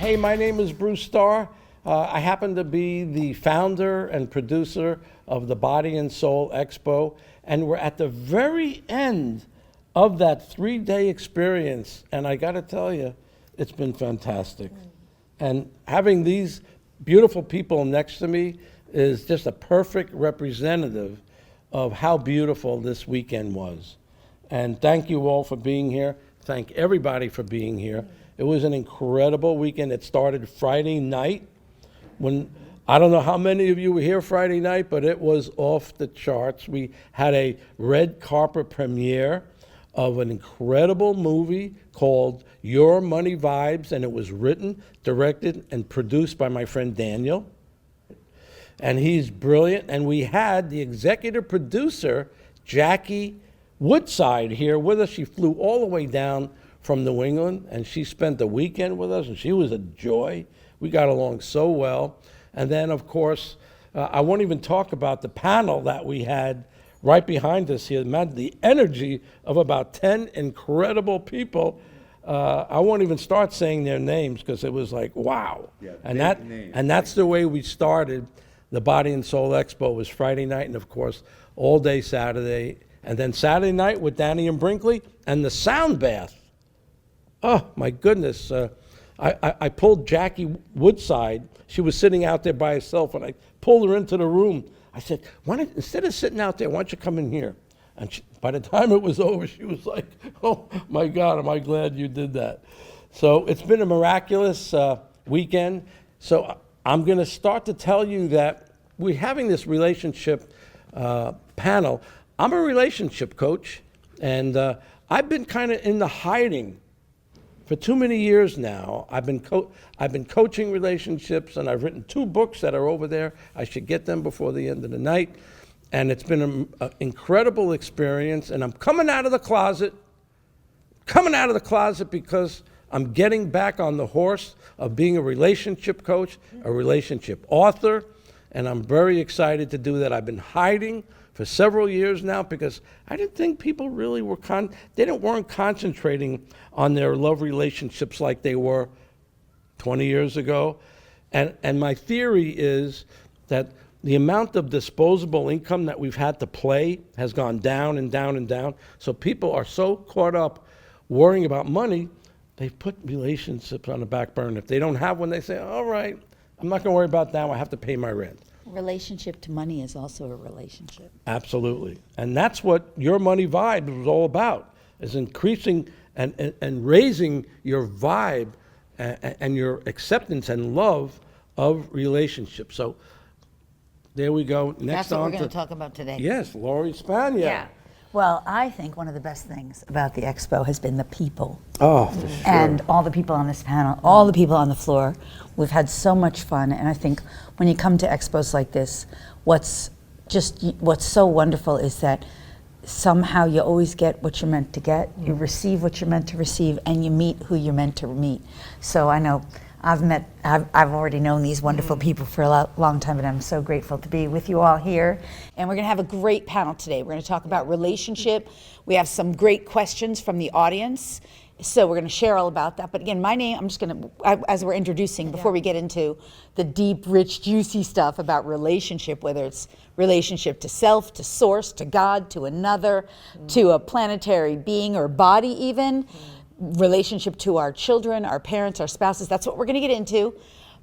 Hey, my name is Bruce Starr. I happen to be the founder and producer of the Body and Soul Expo, and we're at the very end of that 3-day experience, and I gotta tell you, it's been fantastic. And having these beautiful people next to me is just a perfect representative of how beautiful this weekend was. And thank you all for being here. Thank everybody for being here. It was an incredible weekend. It started Friday night when, I don't know how many of you were here Friday night, but it was off the charts. We had a red carpet premiere of an incredible movie called Your Money Vibes, and it was written, directed, and produced by my friend Daniel. And he's brilliant. And we had the executive producer, Jackie Woodside, here with us. She flew all the way down from New England, and she spent the weekend with us, and she was a joy. We got along so well. And then, of course, I won't even talk about the panel that we had right behind us here. Man, the energy of about 10 incredible people. I won't even start saying their names because it was like, wow. Yeah, and that's the way we started. The Body and Soul Expo was Friday night, and of course, all day Saturday. And then Saturday night with Danny and Brinkley and the sound bath. Oh, my goodness. I pulled Jackie Woodside. She was sitting out there by herself, and I pulled her into the room. I said, instead of sitting out there, why don't you come in here? And by the time it was over, she was like, oh, my God, am I glad you did that. So it's been a miraculous weekend. So I'm going to start to tell you that we're having this relationship panel. I'm a relationship coach, and I've been kind of in the hiding for too many years now. I've been coaching relationships, and I've written 2 books that are over there. I should get them before the end of the night. And it's been an incredible experience, and I'm coming out of the closet because I'm getting back on the horse of being a relationship coach, a relationship author, and I'm very excited to do that. I've been hiding for several years now because I didn't think people really weren't concentrating on their love relationships like they were 20 years ago. And my theory is that the amount of disposable income that we've had to play has gone down and down and down. So people are so caught up worrying about money, they've put relationships on the back burner. If they don't have one, they say, all right, I'm not going to worry about that. I have to pay my rent. Relationship to money is also a relationship. Absolutely. And that's what Your Money Vibe was all about, is increasing and raising your vibe and your acceptance and love of relationships. So there we go. That's what we're going to talk about today. Yes, Lori Spagna. Yeah. Well, I think one of the best things about the Expo has been the people. Oh, for sure. And all the people on this panel, all the people on the floor. We've had so much fun, and I think when you come to expos like this, what's so wonderful is that somehow you always get what you're meant to get, you receive what you're meant to receive, and you meet who you're meant to meet. So I know I've already known these wonderful people for a long time, and I'm so grateful to be with you all here. And we're going to have a great panel today. We're going to talk about relationship. We have some great questions from the audience. So we're going to share all about that. But again, my name, I'm just going to, as we're introducing, before we get into the deep, rich, juicy stuff about relationship, whether it's relationship to self, to source, to God, to another, to a planetary being or body even, relationship to our children, our parents, our spouses, that's what we're going to get into.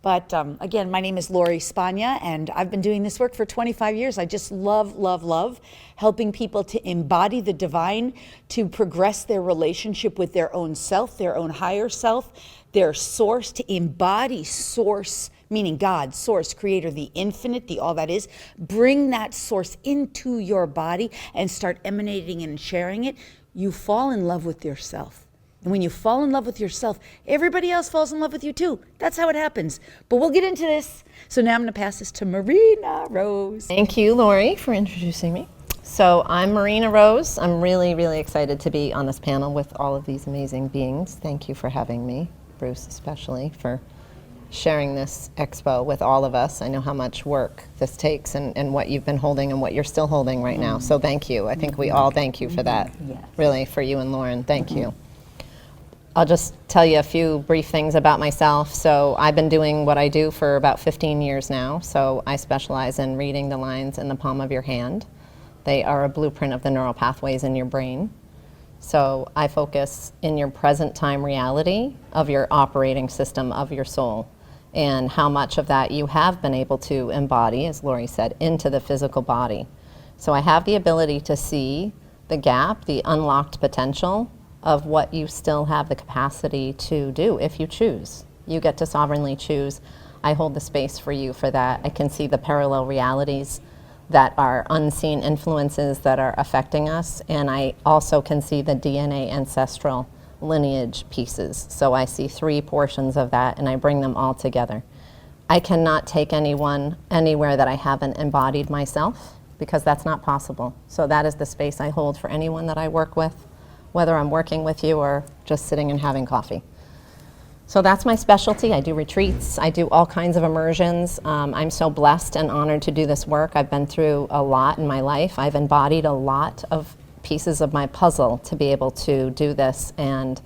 But again, my name is Lori Spagna, and I've been doing this work for 25 years. I just love, love, love helping people to embody the divine, to progress their relationship with their own self, their own higher self, their source, to embody source, meaning God, source, creator, the infinite, the all that is. Bring that source into your body and start emanating and sharing it. You fall in love with yourself. And when you fall in love with yourself, everybody else falls in love with you too. That's how it happens. But we'll get into this. So now I'm going to pass this to Marinna Rose. Thank you, Lori, for introducing me. So I'm Marinna Rose. I'm really, really excited to be on this panel with all of these amazing beings. Thank you for having me, Bruce especially, for sharing this expo with all of us. I know how much work this takes and what you've been holding and what you're still holding right now. So thank you. I think we all thank you for that. Yes. Really, for you and Lauren. Thank you. I'll just tell you a few brief things about myself. So I've been doing what I do for about 15 years now. So I specialize in reading the lines in the palm of your hand. They are a blueprint of the neural pathways in your brain. So I focus in your present time reality of your operating system of your soul and how much of that you have been able to embody, as Lori said, into the physical body. So I have the ability to see the gap, the unlocked potential of what you still have the capacity to do if you choose. You get to sovereignly choose. I hold the space for you for that. I can see the parallel realities that are unseen influences that are affecting us, and I also can see the DNA ancestral lineage pieces. So I see 3 portions of that, and I bring them all together. I cannot take anyone anywhere that I haven't embodied myself, because that's not possible. So that is the space I hold for anyone that I work with, whether I'm working with you or just sitting and having coffee. So that's my specialty. I do retreats. I do all kinds of immersions. I'm so blessed and honored to do this work. I've been through a lot in my life. I've embodied a lot of pieces of my puzzle to be able to do this, and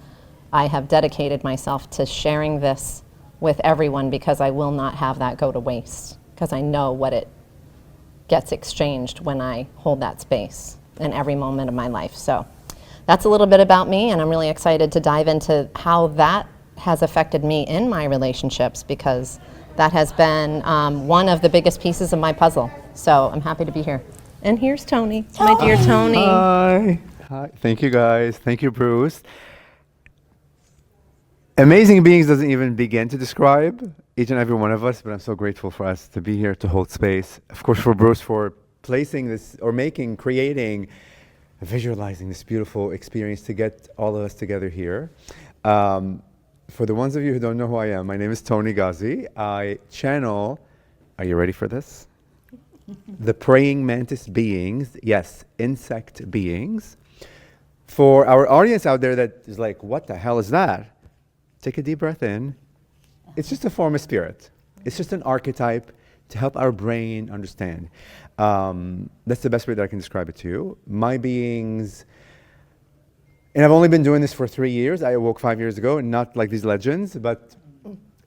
I have dedicated myself to sharing this with everyone because I will not have that go to waste, because I know what it gets exchanged when I hold that space in every moment of my life. So that's a little bit about me, and I'm really excited to dive into how that has affected me in my relationships, because that has been one of the biggest pieces of my puzzle. So I'm happy to be here. And here's Toni, my dear Toni. Hi. Hi. Thank you, guys. Thank you, Bruce. Amazing beings doesn't even begin to describe each and every one of us, but I'm so grateful for us to be here to hold space. Of course, for Bruce for placing this, or creating, visualizing this beautiful experience to get all of us together here. For the ones of you who don't know who I am, my name is Toni Ghazi. I channel, are you ready for this? The praying mantis beings, yes, insect beings. For our audience out there that is like, what the hell is that? Take a deep breath in. It's just a form of spirit. It's just an archetype to help our brain understand. That's the best way that I can describe it to you. My beings, and I've only been doing this for 3 years. I awoke 5 years ago, and not like these legends, but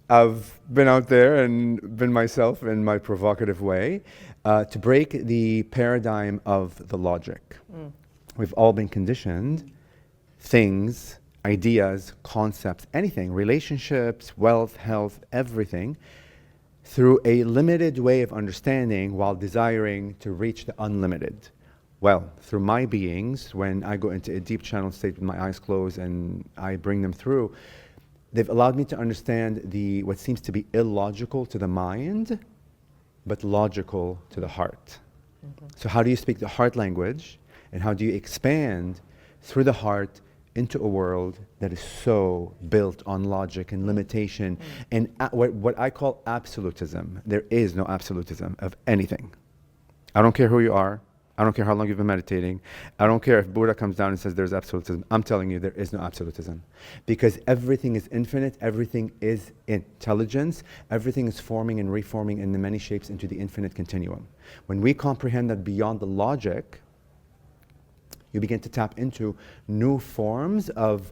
I've been out there and been myself in my provocative way to break the paradigm of the logic. We've all been conditioned, things, ideas, concepts, anything, relationships, wealth, health, everything, through a limited way of understanding while desiring to reach the unlimited. Well, through my beings, when I go into a deep channel state with my eyes closed and I bring them through, they've allowed me to understand what seems to be illogical to the mind, but logical to the heart. So how do you speak the heart language, and how do you expand through the heart into a world that is so built on logic and limitation and what I call absolutism? There is no absolutism of anything. I don't care who you are. I don't care how long you've been meditating. I don't care if Buddha comes down and says there's absolutism. I'm telling you, there is no absolutism. Because everything is infinite, everything is intelligence, everything is forming and reforming in the many shapes into the infinite continuum. When we comprehend that beyond the logic, you begin to tap into new forms of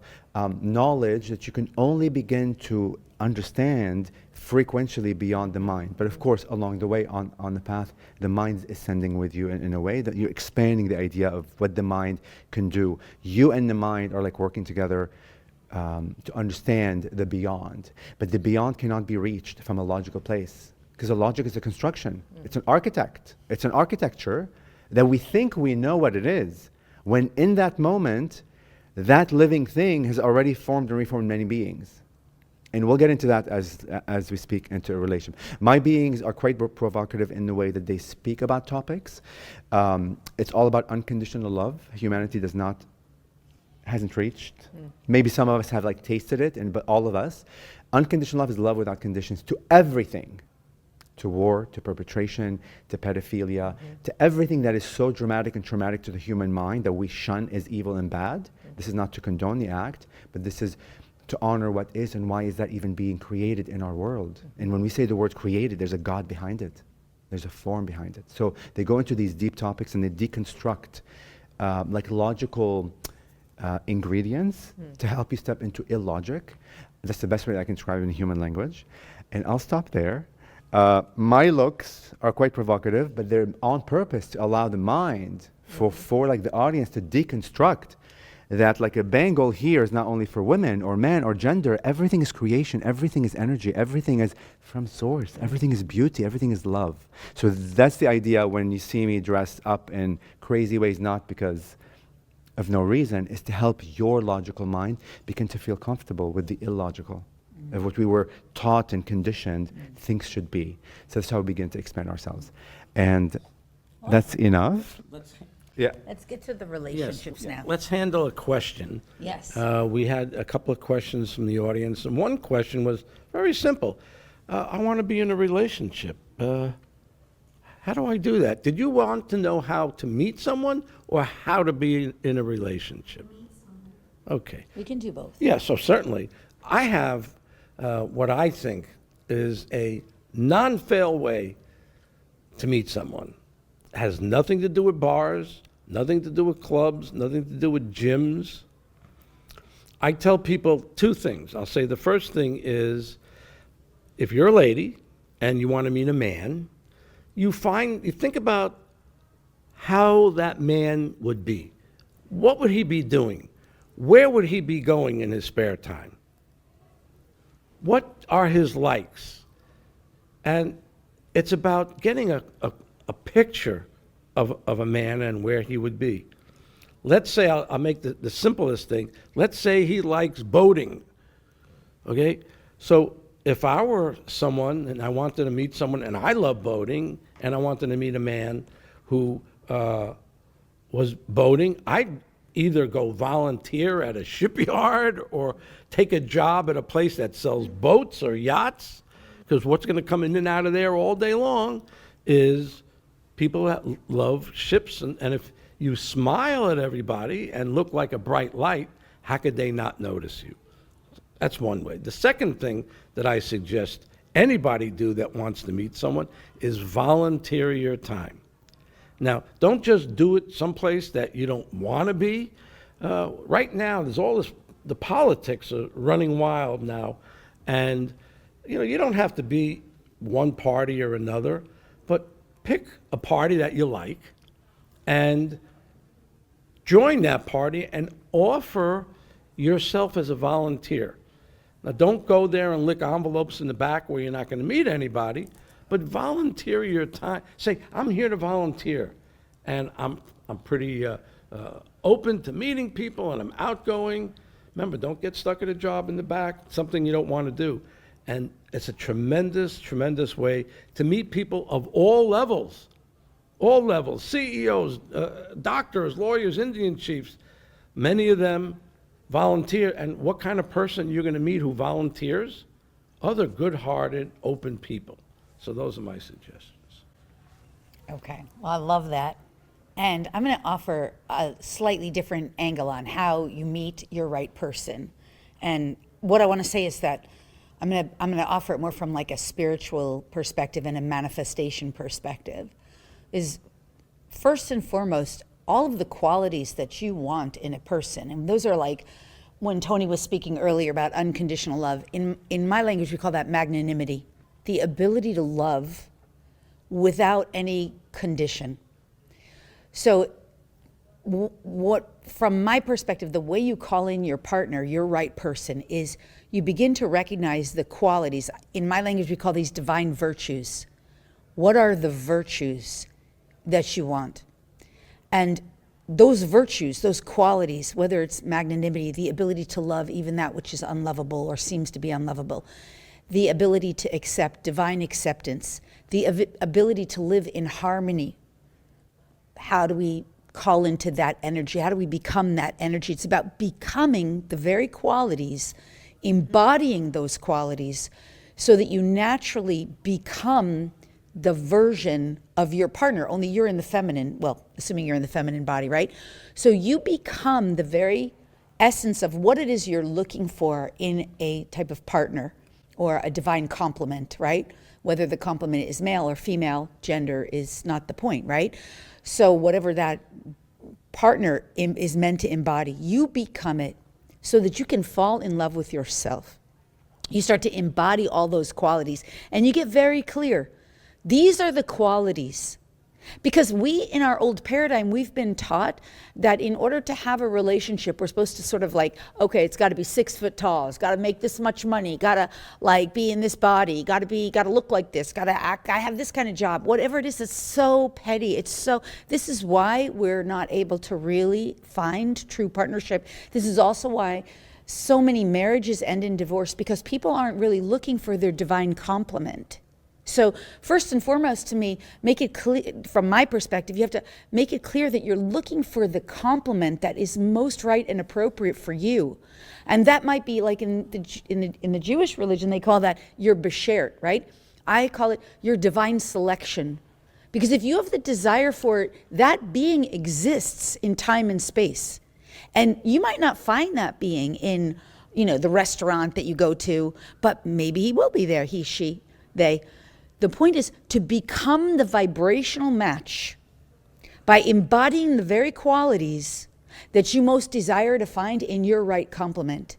knowledge that you can only begin to understand frequentially beyond the mind. But of course, along the way on the path, the mind is ascending with you in a way that you're expanding the idea of what the mind can do. You and the mind are like working together to understand the beyond. But the beyond cannot be reached from a logical place, because the logic is a construction. It's an architect. It's an architecture that we think we know what it is, when in that moment, that living thing has already formed and reformed many beings. And we'll get into that as we speak into a relation. My beings are quite provocative in the way that they speak about topics. It's all about unconditional love. Humanity hasn't reached. Maybe some of us have like tasted it, but all of us. Unconditional love is love without conditions to everything. To war, to perpetration, to pedophilia, to everything that is so dramatic and traumatic to the human mind that we shun as evil and bad. This is not to condone the act, but this is to honor what is and why is that even being created in our world. And when we say the word created, there's a God behind it. There's a form behind it. So they go into these deep topics and they deconstruct like logical ingredients to help you step into illogic. That's the best way I can describe it in human language. And I'll stop there. My looks are quite provocative, but they're on purpose to allow the mind for like the audience to deconstruct that like a bangle here is not only for women or men or gender. Everything is creation, everything is energy, everything is from source, everything is beauty, everything is love. So that's the idea when you see me dressed up in crazy ways, not because of no reason, is to help your logical mind begin to feel comfortable with the illogical, of what we were taught and conditioned things should be. So that's how we begin to expand ourselves. And that's enough. Yeah. Let's get to the relationships now. Let's handle a question. Yes. We had a couple of questions from the audience, and one question was very simple. I want to be in a relationship. How do I do that? Did you want to know how to meet someone or how to be in a relationship? Okay. We can do both. Yeah, so certainly. I have what I think is a non-fail way to meet someone. It has nothing to do with bars, nothing to do with clubs, nothing to do with gyms. I tell people two things. I'll say the first thing is, if you're a lady and you want to meet a man, you think about how that man would be. What would he be doing? Where would he be going in his spare time? What are his likes? And it's about getting a picture of a man and where he would be. Let's say, I'll make the simplest thing. Let's say he likes boating, okay? So if I were someone and I wanted to meet someone, and I love boating, and I wanted to meet a man who was boating, I'd either go volunteer at a shipyard or take a job at a place that sells boats or yachts, because what's going to come in and out of there all day long is people that love ships. And if you smile at everybody and look like a bright light, how could they not notice you? That's one way. The second thing that I suggest anybody do that wants to meet someone is volunteer your time. Now, don't just do it someplace that you don't want to be. Right now, there's all this, the politics are running wild now. And, you don't have to be one party or another, but pick a party that you like and join that party and offer yourself as a volunteer. Now, don't go there and lick envelopes in the back where you're not going to meet anybody, but volunteer your time. Say, I'm here to volunteer, and I'm pretty open to meeting people, and I'm outgoing. Remember, don't get stuck at a job in the back, something you don't want to do. And it's a tremendous, tremendous way to meet people of all levels, CEOs, doctors, lawyers, Indian chiefs. Many of them volunteer. And what kind of person you're going to meet who volunteers? Other good-hearted, open people. So those are my suggestions. Okay, well, I love that. And I'm going to offer a slightly different angle on how you meet your right person. And what I want to say is that I'm going to offer it more from like a spiritual perspective and a manifestation perspective. Is first and foremost, all of the qualities that you want in a person. And those are like, when Toni was speaking earlier about unconditional love, in my language, we call that magnanimity. The ability to love without any condition. So from my perspective, the way you call in your partner, your right person, is you begin to recognize the qualities. In my language, we call these divine virtues. What are the virtues that you want? And those virtues, those qualities, whether it's magnanimity, the ability to love even that which is unlovable or seems to be unlovable, the ability to accept, divine acceptance, the ability to live in harmony. How do we call into that energy? How do we become that energy? It's about becoming the very qualities, embodying those qualities, so that you naturally become the version of your partner, only you're in the feminine, well, assuming you're in the feminine body, right? So you become the very essence of what it is you're looking for in a type of partner or a divine complement, right? Whether the complement is male or female, gender is not the point, right? So whatever that partner is meant to embody. You become it so that you can fall in love with yourself. You start to embody all those qualities and you get very clear. These are the qualities. Because we, in our old paradigm, we've been taught that in order to have a relationship, we're supposed to sort of like, okay, it's got to be 6 foot tall, it's got to make this much money, got to like be in this body, got to look like this, got to act, I have this kind of job, whatever it is. It's so petty. This is why we're not able to really find true partnership. This is also why so many marriages end in divorce, because people aren't really looking for their divine complement. So first and foremost, to me, make it clear, from my perspective, you have to make it clear that you're looking for the complement that is most right and appropriate for you. And that might be like in the Jewish religion, they call that your beshert, right? I call it your divine selection. Because if you have the desire for it, that being exists in time and space. And you might not find that being in, the restaurant that you go to, but maybe he will be there, he, she, they. The point is to become the vibrational match by embodying the very qualities that you most desire to find in your right complement.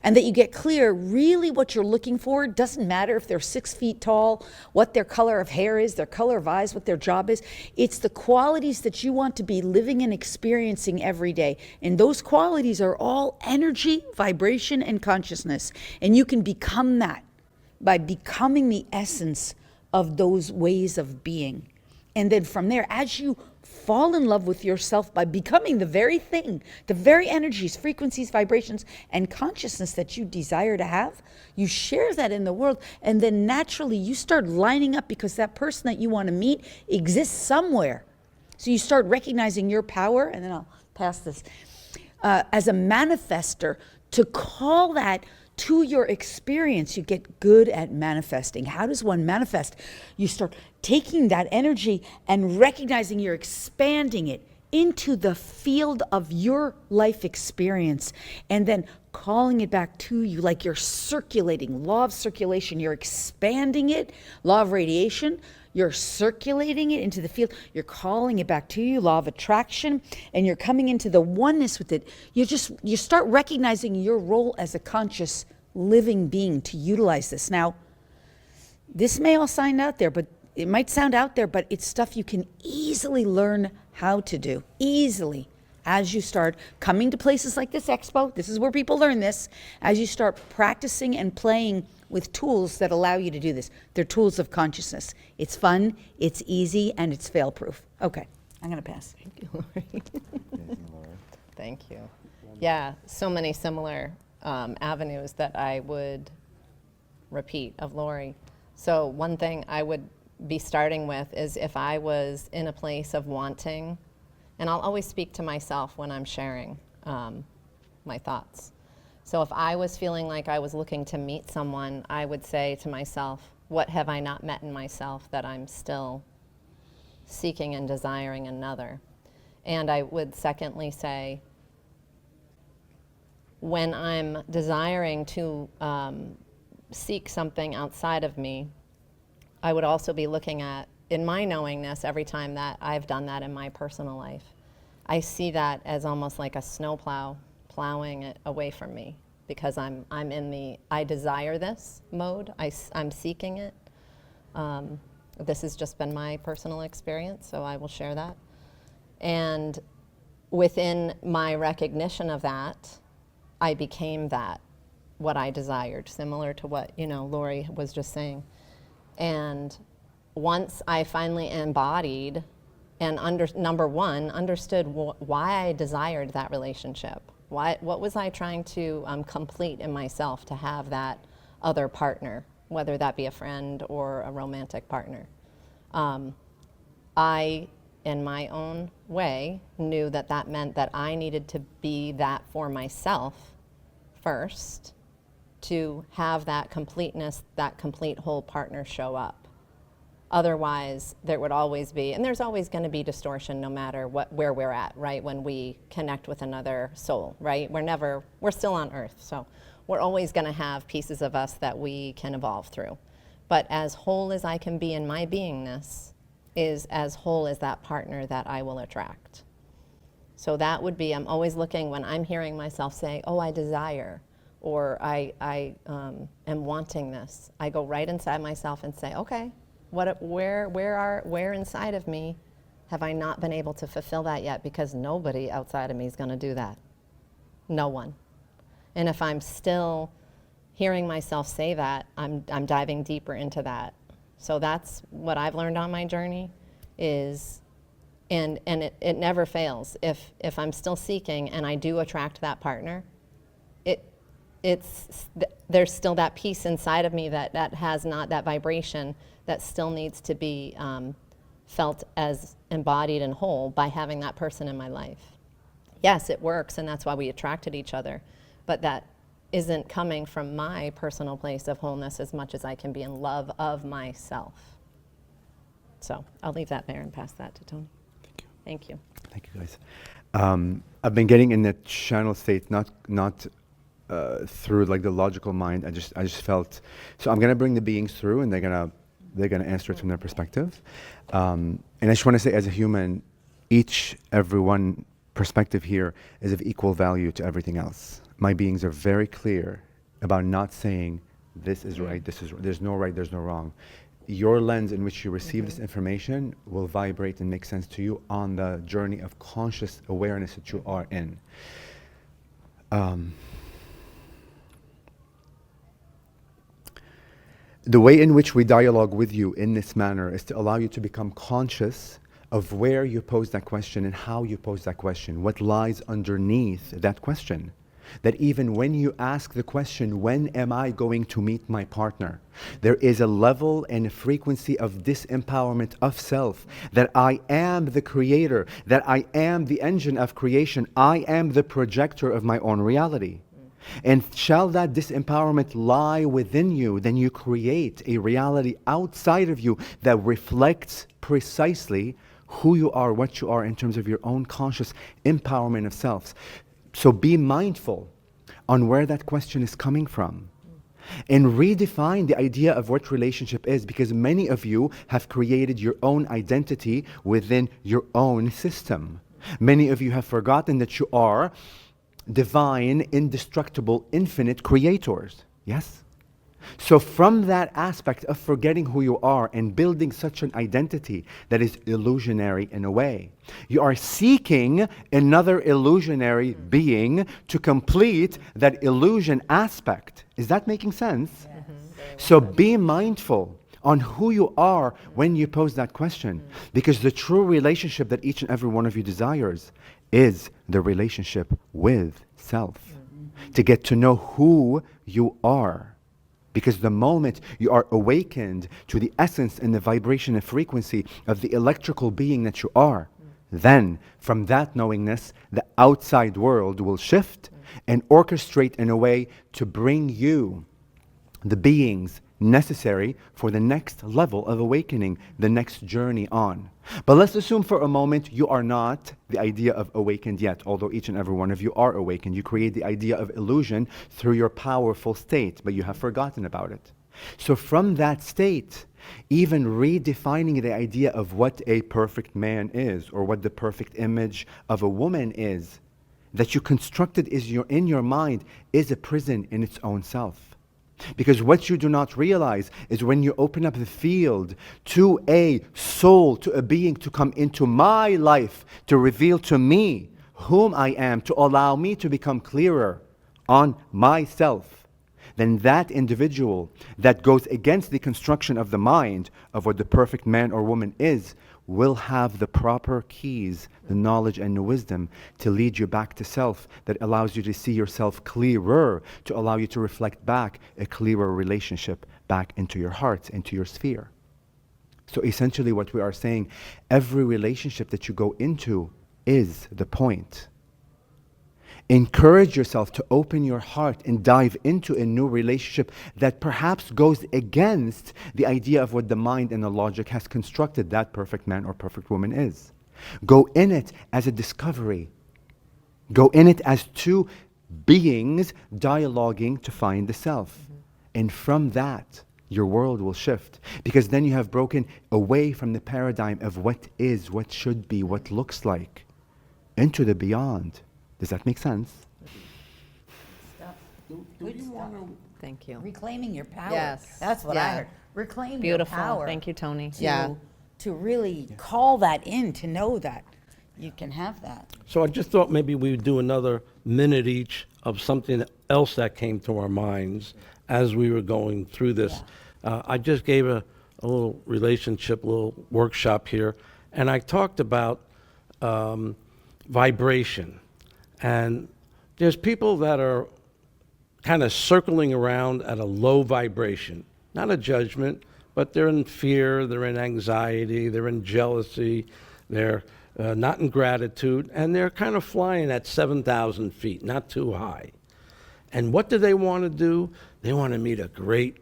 And that you get clear really what you're looking for. It doesn't matter if they're 6 feet tall, what their color of hair is, their color of eyes, what their job is. It's the qualities that you want to be living and experiencing every day. And those qualities are all energy, vibration, and consciousness. And you can become that by becoming the essence of those ways of being. And then from there, as you fall in love with yourself by becoming the very thing, the very energies, frequencies, vibrations, and consciousness that you desire to have, you share that in the world, and then naturally you start lining up because that person that you want to meet exists somewhere. So you start recognizing your power, and then I'll pass this, as a manifester to call that to your experience. You get good at manifesting. How does one manifest? You start taking that energy and recognizing you're expanding it into the field of your life experience, and then calling it back to you like you're circulating. Law of circulation, you're expanding it. Law of radiation, you're circulating it into the field. You're calling it back to you. Law of attraction, and you're coming into the oneness with it. You start recognizing your role as a conscious living being to utilize this. Now, this may all sound out there, but it might sound out there, but it's stuff you can easily learn how to do, easily. As you start coming to places like this expo, this is where people learn this, as you start practicing and playing with tools that allow you to do this. They're tools of consciousness. It's fun, it's easy, and it's fail-proof. Okay, I'm gonna pass. Thank you, Lori. Thank you. Yeah, so many similar avenues that I would repeat of Lori. So one thing I would be starting with is if I was in a place of wanting, and I'll always speak to myself when I'm sharing my thoughts. So if I was feeling like I was looking to meet someone, I would say to myself, what have I not met in myself that I'm still seeking and desiring another? And I would secondly say, when I'm desiring to seek something outside of me, I would also be looking at, in my knowingness, every time that I've done that in my personal life, I see that as almost like a snowplow plowing it away from me, because I'm in the I desire this mode. I'm seeking it. This has just been my personal experience, so I will share that. And within my recognition of that, I became that, what I desired, similar to what Lori was just saying. And once I finally embodied and number one, understood why I desired that relationship, what was I trying to complete in myself to have that other partner, whether that be a friend or a romantic partner. I, in my own way, knew that meant that I needed to be that for myself first, to have that completeness, that complete whole partner show up. Otherwise, there would always be, and there's always going to be distortion no matter where we're at, right? When we connect with another soul, right? We're still on earth, so we're always going to have pieces of us that we can evolve through. But as whole as I can be in my beingness is as whole as that partner that I will attract. So that would be, I'm always looking when I'm hearing myself say, oh, I desire, or I am wanting this. I go right inside myself and say, okay, where inside of me have I not been able to fulfill that yet? Because nobody outside of me is going to do that. No one. And if I'm still hearing myself say that, I'm diving deeper into that. So that's what I've learned on my journey is, and it never fails. If I'm still seeking and I do attract that partner, there's still that piece inside of me that has not that vibration that still needs to be felt as embodied and whole by having that person in my life. Yes, it works, and that's why we attracted each other, but that isn't coming from my personal place of wholeness as much as I can be in love of myself. So I'll leave that there and pass that to Toni. Thank you. Thank you. Thank you, guys. I've been getting in that channel state, not through like the logical mind. I just felt. So I'm gonna bring the beings through, and they're gonna answer it from their perspective. And I just want to say, as a human, everyone perspective here is of equal value to everything else. My beings are very clear about not saying this is right, this is there's no right, there's no wrong. Your lens in which you receive this information will vibrate and make sense to you on the journey of conscious awareness that you are in. The way in which we dialogue with you in this manner is to allow you to become conscious of where you pose that question and how you pose that question, what lies underneath that question. That even when you ask the question, when am I going to meet my partner? There is a level and a frequency of disempowerment of self, that I am the creator, that I am the engine of creation, I am the projector of my own reality. And shall that disempowerment lie within you, then you create a reality outside of you that reflects precisely who you are, what you are in terms of your own conscious empowerment of self. So be mindful on where that question is coming from and redefine the idea of what relationship is, because many of you have created your own identity within your own system. Many of you have forgotten that you are divine, indestructible, infinite creators. Yes? So from that aspect of forgetting who you are and building such an identity that is illusionary in a way, you are seeking another illusionary being to complete that illusion aspect. Is that making sense? Yes. So be mindful on who you are when you pose that question, because the true relationship that each and every one of you desires is the relationship with self, to get to know who you are. Because the moment you are awakened to the essence and the vibration and frequency of the electrical being that you are, then from that knowingness, the outside world will shift and orchestrate in a way to bring you the beings necessary for the next level of awakening, the next journey on. But let's assume for a moment you are not the idea of awakened yet, although each and every one of you are awakened. You create the idea of illusion through your powerful state, but you have forgotten about it. So from that state, even redefining the idea of what a perfect man is, or what the perfect image of a woman is, that you constructed in your mind, is a prison in its own self. Because what you do not realize is when you open up the field to a soul, to a being to come into my life, to reveal to me whom I am, to allow me to become clearer on myself, then that individual that goes against the construction of the mind of what the perfect man or woman is, will have the proper keys, the knowledge and the wisdom to lead you back to self, that allows you to see yourself clearer, to allow you to reflect back a clearer relationship back into your heart, into your sphere. So essentially what we are saying, every relationship that you go into is the point. Encourage yourself to open your heart and dive into a new relationship that perhaps goes against the idea of what the mind and the logic has constructed that perfect man or perfect woman is. Go in it as a discovery. Go in it as two beings dialoguing to find the self. And from that, your world will shift. Because then you have broken away from the paradigm of what is, what should be, what looks like. into the beyond. Does that make sense? Good stuff. Thank you. Reclaiming your power. Yes. That's what I Yeah. heard. Reclaim Beautiful. your power. Thank you, Toni. To, Yeah. to really call that in, to know that you can have that. So I just thought maybe we would do another minute each of something else that came to our minds as we were going through this. I just gave a little relationship, little workshop here, and I talked about vibration. And there's people that are kind of circling around at a low vibration, not a judgment, but they're in fear, they're in anxiety, they're in jealousy, they're not in gratitude, and they're kind of flying at 7,000 feet, not too high. And what do they want to do? They want to meet a great,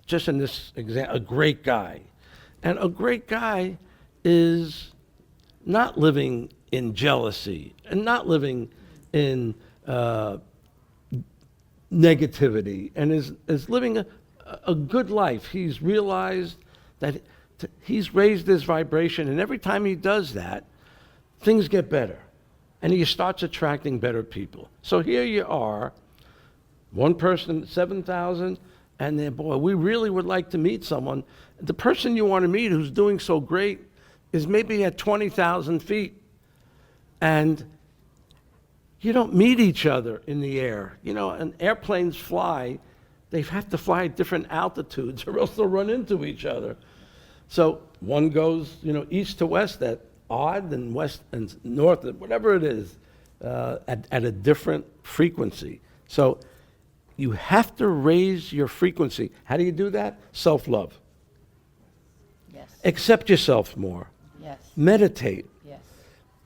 just in this example, a great guy. And a great guy is not living in jealousy and not living in negativity, and is living a good life. He's realized that he's raised his vibration, and every time he does that, things get better, and he starts attracting better people. So here you are, one person, 7,000, and then, boy, we really would like to meet someone. The person you want to meet who's doing so great is maybe at 20,000 feet, and you don't meet each other in the air. You know, and airplanes fly, they have to fly at different altitudes or else they'll run into each other. So one goes, you know, east to west at odd, and west and north, whatever it is, at a different frequency. So you have to raise your frequency. How do you do that? Self-love. Yes. Accept yourself more. Yes. Meditate. Yes.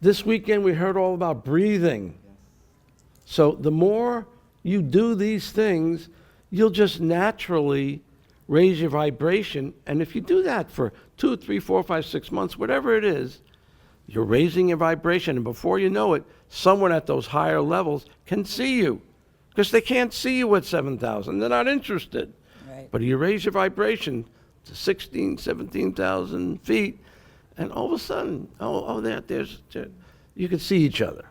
This weekend we heard all about breathing. So the more you do these things, you'll just naturally raise your vibration. And if you do that for 2, 3, 4, 5, 6 months, whatever it is, you're raising your vibration. And before you know it, someone at those higher levels can see you, because they can't see you at 7,000. They're not interested. Right. But you raise your vibration to 16, 17,000 feet, and all of a sudden, there's you can see each other.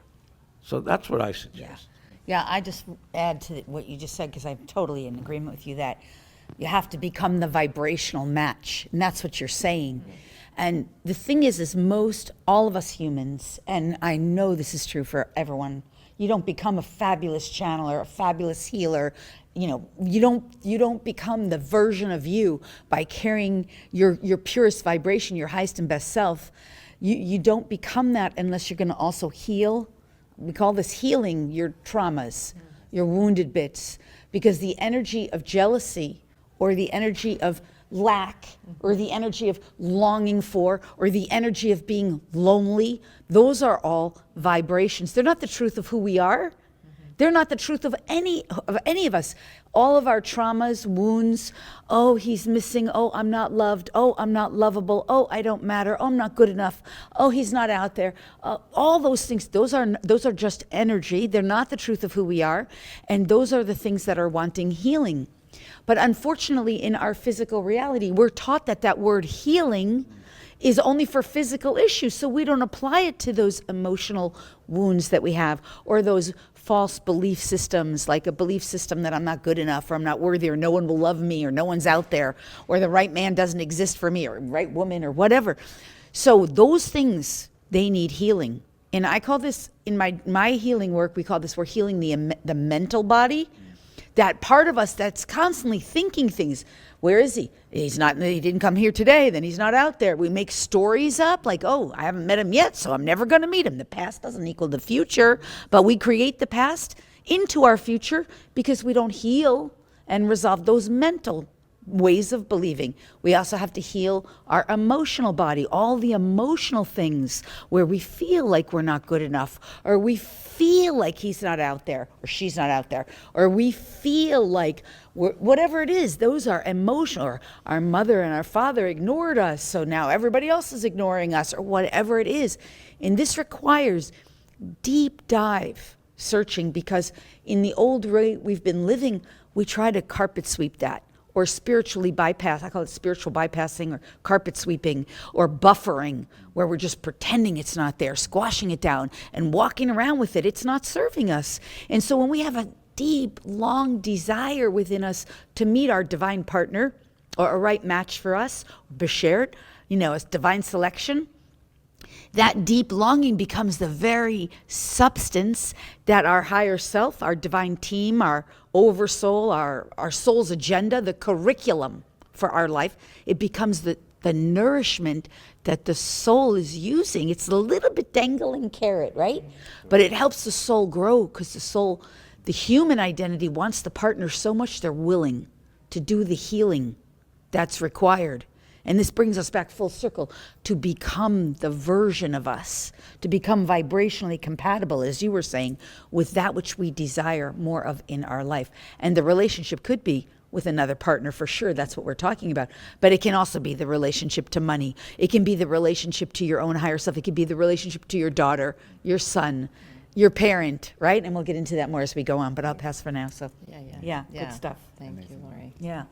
So that's what I suggest. Yeah, I just add to what you just said, because I'm totally in agreement with you that you have to become the vibrational match, and that's what you're saying. And the thing is all of us humans, and I know this is true for everyone, you don't become a fabulous channeler, a fabulous healer. You know, you don't become the version of you by carrying your purest vibration, your highest and best self. You don't become that unless you're going to also heal. We call this healing your traumas, your wounded bits, because the energy of jealousy or the energy of lack or the energy of longing for or the energy of being lonely, those are all vibrations. They're not the truth of who we are. They're not the truth of any of us. All of our traumas, wounds, oh, he's missing, oh, I'm not loved, oh, I'm not lovable, oh, I don't matter, oh, I'm not good enough, oh, he's not out there. All those things, those are just energy. They're not the truth of who we are, and those are the things that are wanting healing. But unfortunately, in our physical reality, we're taught that word healing is only for physical issues, so we don't apply it to those emotional wounds that we have, or those false belief systems, like a belief system that I'm not good enough, or I'm not worthy, or no one will love me, or no one's out there, or the right man doesn't exist for me, or right woman, or whatever. So those things, they need healing. And I call this, in my healing work, we're healing the mental body. That part of us that's constantly thinking things. Where is he? He didn't come here today, then he's not out there. We make stories up like, oh, I haven't met him yet, so I'm never going to meet him. The past doesn't equal the future, but we create the past into our future because we don't heal and resolve those mental ways of believing. We also have to heal our emotional body, all the emotional things where we feel like we're not good enough, or we feel like he's not out there, or she's not out there, or we feel like whatever it is, those are emotional, or our mother and our father ignored us, so now everybody else is ignoring us, or whatever it is. And this requires deep dive searching, because in the old way we've been living, we try to carpet sweep that. or spiritually bypass. I call it spiritual bypassing or carpet sweeping or buffering, where we're just pretending it's not there, squashing it down and walking around with it. It's not serving us. And so when we have a deep, long desire within us to meet our divine partner or a right match for us, beshert, as divine selection, that deep longing becomes the very substance that our higher self, our divine team, our oversoul, our soul's agenda, the curriculum for our life, it becomes the nourishment that the soul is using. It's a little bit dangling carrot, right? But it helps the soul grow, because the soul, the human identity, wants the partner so much they're willing to do the healing that's required. And this brings us back full circle to become the version of us, to become vibrationally compatible, as you were saying, with that which we desire more of in our life. And the relationship could be with another partner, for sure. That's what we're talking about. But it can also be the relationship to money. It can be the relationship to your own higher self. It can be the relationship to your daughter, your son, your parent, right? And we'll get into that more as we go on, but I'll pass for now. So yeah, good stuff. Thank you, Lori. Yeah.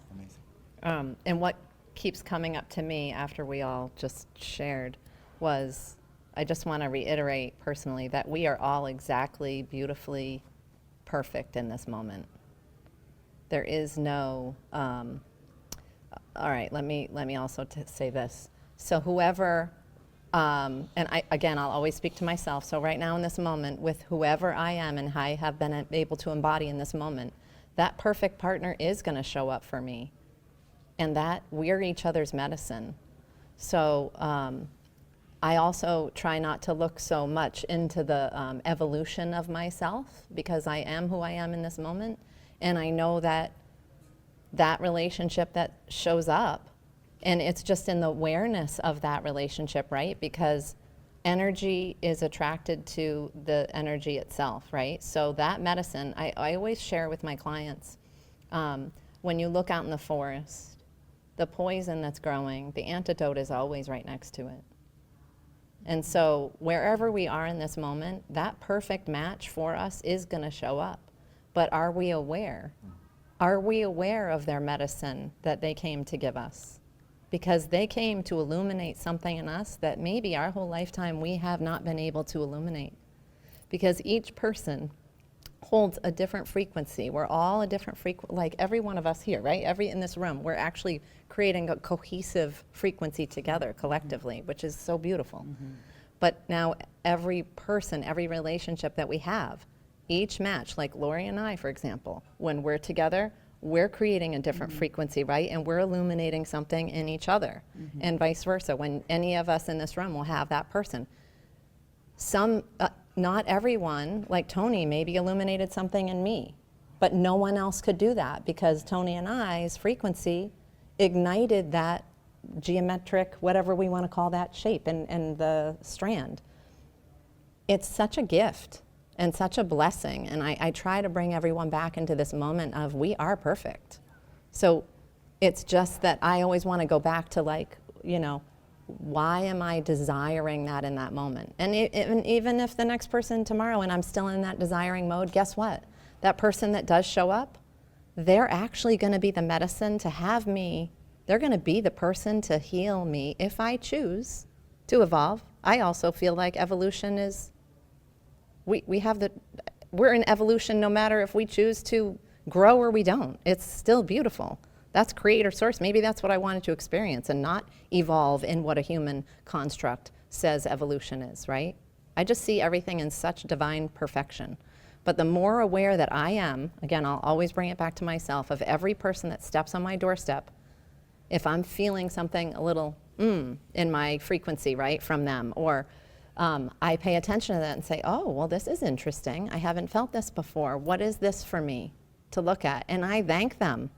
And what keeps coming up to me after we all just shared was, I just want to reiterate personally that we are all exactly beautifully perfect in this moment. There is no, all right, let me also say this. So whoever, and I'll always speak to myself. So right now in this moment, with whoever I am and I have been able to embody in this moment, that perfect partner is going to show up for me. And that we're each other's medicine. So I also try not to look so much into the evolution of myself, because I am who I am in this moment. And I know that relationship that shows up, and it's just in the awareness of that relationship, right? Because energy is attracted to the energy itself, right? So that medicine, I always share with my clients, when you look out in the forest, the poison that's growing, the antidote is always right next to it. And so wherever we are in this moment, that perfect match for us is going to show up. But are we aware? Are we aware of their medicine that they came to give us? Because they came to illuminate something in us that maybe our whole lifetime we have not been able to illuminate. Because each person holds a different frequency. We're all a different frequency, like every one of us here, right? In this room, we're actually creating a cohesive frequency together collectively, which is so beautiful. But now every person, every relationship that we have, each match, like Lori and I, for example, when we're together, we're creating a different frequency, right? And we're illuminating something in each other, and vice versa. When any of us in this room will have that person. Not everyone, like Toni, maybe illuminated something in me, but no one else could do that, because Toni and I's frequency ignited that geometric, whatever we want to call that shape, and the strand. It's such a gift and such a blessing, and I try to bring everyone back into this moment of we are perfect. So it's just that I always want to go back to, like, why am I desiring that in that moment? And even if the next person tomorrow and I'm still in that desiring mode, guess what? That person that does show up, they're actually going to be the medicine to have me. They're going to be the person to heal me if I choose to evolve. I also feel like evolution is, we're in evolution no matter if we choose to grow or we don't. It's still beautiful. That's creator source. Maybe that's what I wanted to experience, and not evolve in what a human construct says evolution is, right? I just see everything in such divine perfection. But the more aware that I am, again, I'll always bring it back to myself, of every person that steps on my doorstep, if I'm feeling something a little in my frequency, right, from them, or I pay attention to that and say, oh, well, this is interesting. I haven't felt this before. What is this for me to look at? And I thank them.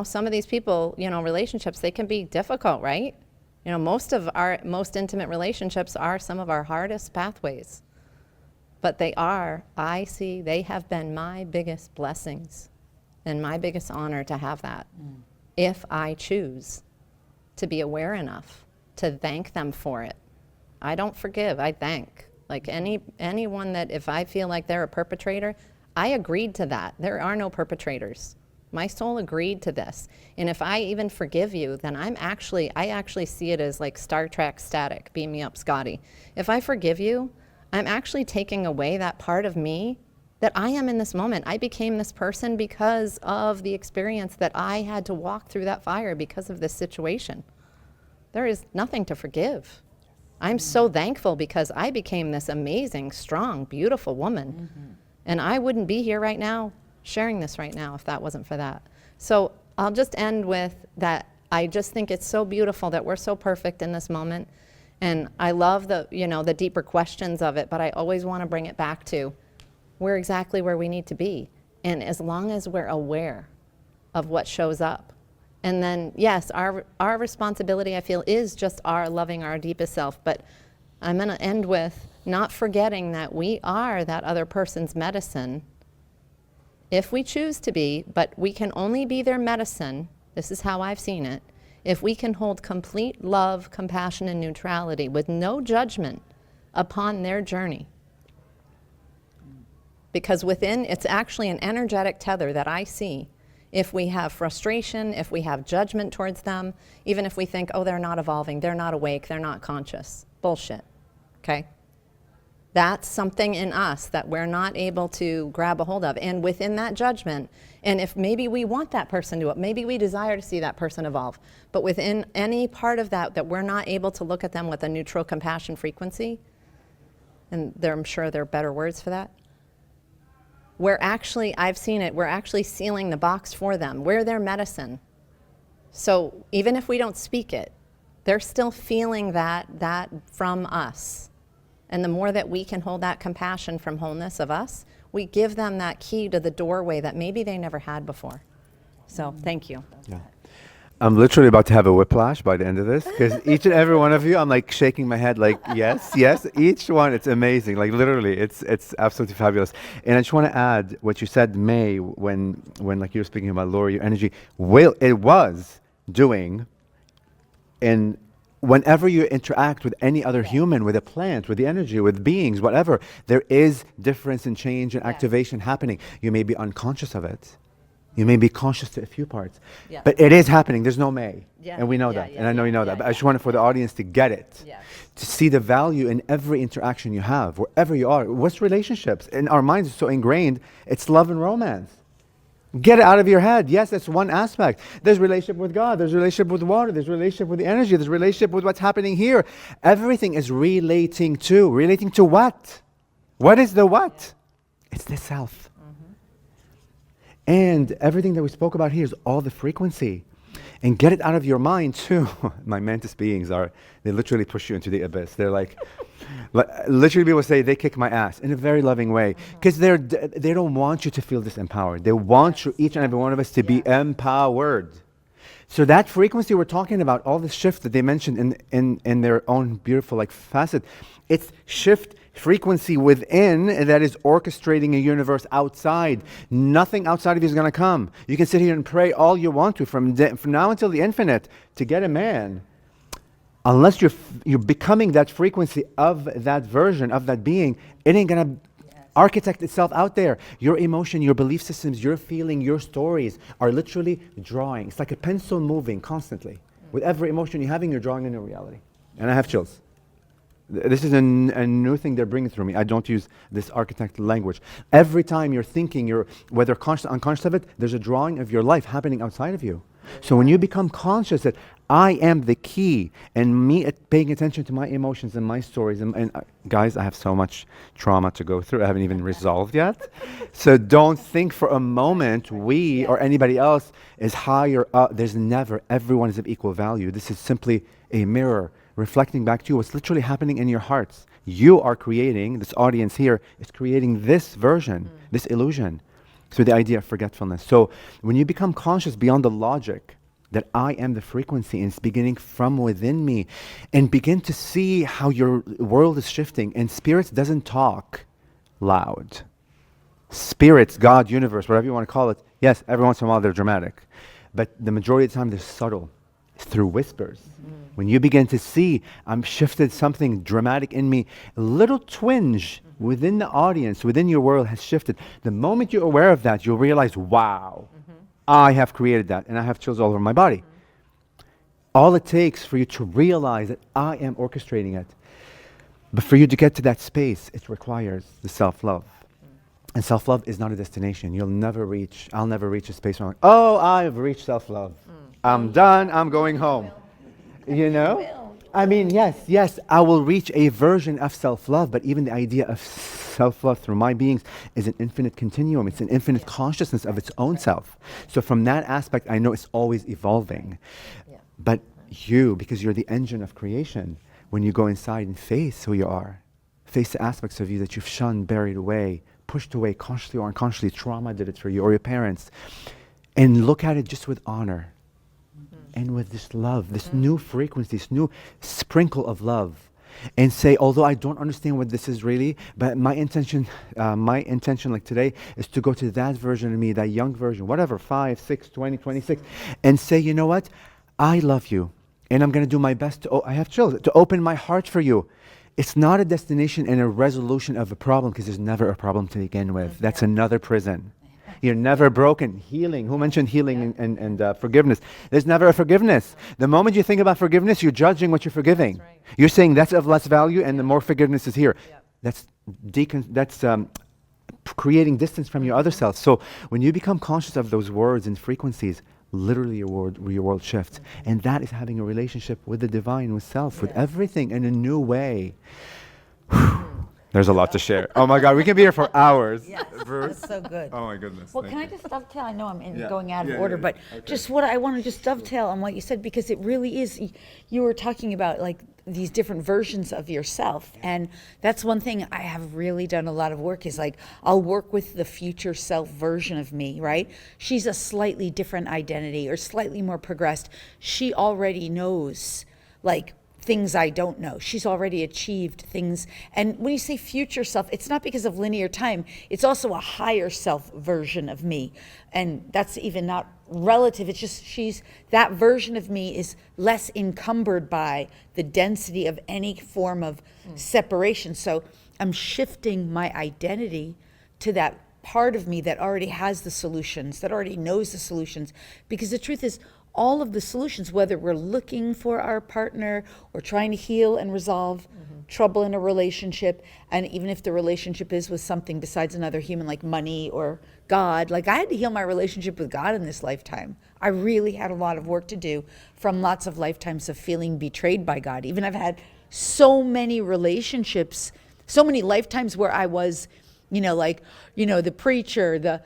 Some of these people, relationships, they can be difficult, right? Most of our most intimate relationships are some of our hardest pathways. But they have been my biggest blessings and my biggest honor to have that. If I choose to be aware enough to thank them for it. I don't forgive, I thank. Like anyone that, if I feel like they're a perpetrator, I agreed to that. There are no perpetrators. My soul agreed to this. And if I even forgive you, then I actually see it as like Star Trek static, beam me up, Scotty. If I forgive you, I'm actually taking away that part of me that I am in this moment. I became this person because of the experience that I had to walk through that fire because of this situation. There is nothing to forgive. I'm so thankful because I became this amazing, strong, beautiful woman. And I wouldn't be here right now sharing this right now if that wasn't for that. So I'll just end with that. I just think it's so beautiful that we're so perfect in this moment. And I love the, the deeper questions of it, but I always want to bring it back to we're exactly where we need to be. And as long as we're aware of what shows up. And then, yes, our responsibility, I feel, is just our loving our deepest self. But I'm going to end with not forgetting that we are that other person's medicine if we choose to be, but we can only be their medicine. This is how I've seen it. If we can hold complete love, compassion, and neutrality with no judgment upon their journey. Because within, it's actually an energetic tether that I see. If we have frustration, if we have judgment towards them, even if we think, oh, they're not evolving, they're not awake, they're not conscious. Bullshit, okay? That's something in us that we're not able to grab a hold of. And within that judgment, and if maybe we want that person to, maybe we desire to see that person evolve, but within any part of that we're not able to look at them with a neutral compassion frequency, and I'm sure there are better words for that, we're actually, I've seen it, we're actually sealing the box for them. We're their medicine. So even if we don't speak it, they're still feeling that from us. And the more that we can hold that compassion from wholeness of us, we give them that key to the doorway that maybe they never had before. So thank you. Yeah. I'm literally about to have a whiplash by the end of this, because each and every one of you, I'm like shaking my head like, yes, yes, each one, it's amazing. Like literally, it's absolutely fabulous. And I just want to add what you said, May, when like you were speaking about lower your energy, it was doing, and whenever you interact with any other human, with a plant, with the energy, with beings, whatever, there is difference and change and activation happening. You may be unconscious of it. You may be conscious to a few parts, but it is happening. There's no May, and we know that, and I know you know that, but I just wanted for the audience to get it, to see the value in every interaction you have, wherever you are. What's relationships? In our minds, it's so ingrained, it's love and romance. Get it out of your head. Yes, that's one aspect. There's relationship with God, there's relationship with water, there's relationship with the energy, there's relationship with what's happening here. Everything is relating to what? What is the what? It's the self. And everything that we spoke about here is all the frequency. And get it out of your mind too. My mantis beings they literally push you into the abyss. They're like, literally people say they kick my ass in a very loving way. Because they don't want you to feel disempowered. They want you, each and every one of us, to be empowered. So that frequency we're talking about, all the shift that they mentioned in their own beautiful facet, it's shift frequency within that is orchestrating a universe outside. Nothing outside of you is going to come. You can sit here and pray all you want to from now until the infinite to get a man. Unless you're becoming that frequency of that version of that being, it ain't going to architect itself out there. Your emotion, your belief systems, your feeling, your stories are literally drawing. It's like a pencil moving constantly. With every emotion you're having, you're drawing a new reality. And I have chills. This is a new thing they're bringing through me. I don't use this architect language. Every time you're thinking, whether conscious or unconscious of it, there's a drawing of your life happening outside of you. So when you become conscious that I am the key, and me paying attention to my emotions and my stories, and guys, I have so much trauma to go through. I haven't even resolved yet. So don't think for a moment we or anybody else is higher up. There's never. Everyone is of equal value. This is simply a mirror reflecting back to you what's literally happening in your hearts. You are creating, this audience here is creating this version, this illusion, through the idea of forgetfulness. So when you become conscious beyond the logic that I am the frequency and it's beginning from within me, and begin to see how your world is shifting, and spirits doesn't talk loud. Spirits, God, universe, whatever you want to call it, yes, every once in a while they're dramatic, but the majority of the time they're subtle. Through whispers. When you begin to see, I'm shifted something dramatic in me, a little twinge within the audience, within your world has shifted. The moment you're aware of that, you'll realize, wow, I have created that, and I have chills all over my body. All it takes for you to realize that I am orchestrating it. But for you to get to that space, it requires the self-love. And self-love is not a destination. I'll never reach a space where I'm like, oh, I've reached self-love. I'm done, I'm going home. You know? I mean, yes, I will reach a version of self-love, but even the idea of self-love through my beings is an infinite continuum. It's an infinite consciousness of its own self. So from that aspect, I know it's always evolving. But you, because you're the engine of creation, when you go inside and face who you are, face the aspects of you that you've shunned, buried away, pushed away, consciously or unconsciously, trauma did it for you, or your parents, and look at it just with honor and with this love, this new frequency, this new sprinkle of love, and say, although I don't understand what this is really, but my intention like today is to go to that version of me, that young version, whatever, 5, 6, 20, 26, and say, you know what? I love you, and I'm going to do my best to, I have chills, to open my heart for you. It's not a destination and a resolution of a problem, because there's never a problem to begin with. That's another prison. You're never broken. Healing. Who mentioned healing and forgiveness? There's never a forgiveness. The moment you think about forgiveness, you're judging what you're forgiving. That's right. You're saying that's of less value, and the more forgiveness is here. That's creating distance from your other self. So when you become conscious of those words and frequencies, literally your world shifts. And that is having a relationship with the divine, with self, with everything in a new way. There's a lot to share. Oh my God, we can be here for hours. Yes, Bruce. that's so good. Oh my goodness. Well, thank can I you. just dovetail? I know I'm Yeah. going out of Yeah, order, yeah, but okay. just what I want to just dovetail on what you said, because it really is, you were talking about like these different versions of yourself. And that's one thing I have really done a lot of work is like, I'll work with the future self version of me, right? She's a slightly different identity or slightly more progressed. She already knows like things I don't know. She's already achieved things. And when you say future self, it's not because of linear time. It's also a higher self version of me. And that's even not relative. It's just that version of me is less encumbered by the density of any form of separation. So I'm shifting my identity to that part of me that already has the solutions, that already knows the solutions. Because the truth is, all of the solutions, whether we're looking for our partner or trying to heal and resolve trouble in a relationship, and even if the relationship is with something besides another human like money or God, like I had to heal my relationship with God in this lifetime. I really had a lot of work to do from lots of lifetimes of feeling betrayed by God. Even I've had so many relationships, so many lifetimes where I was, the preacher, the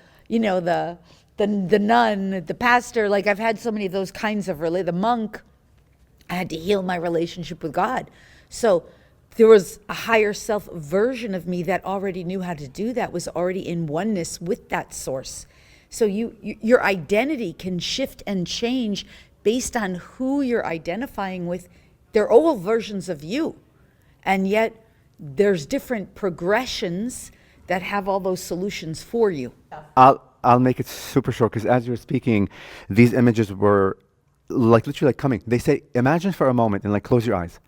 nun, the pastor, like I've had so many of those kinds of the monk. I had to heal my relationship with God. So there was a higher self version of me that already knew how to do that, was already in oneness with that source. So your identity can shift and change based on who you're identifying with. They're all versions of you. And yet there's different progressions that have all those solutions for you. I'll make it super short, because as you were speaking, these images were like literally like coming. They say, imagine for a moment, and like close your eyes.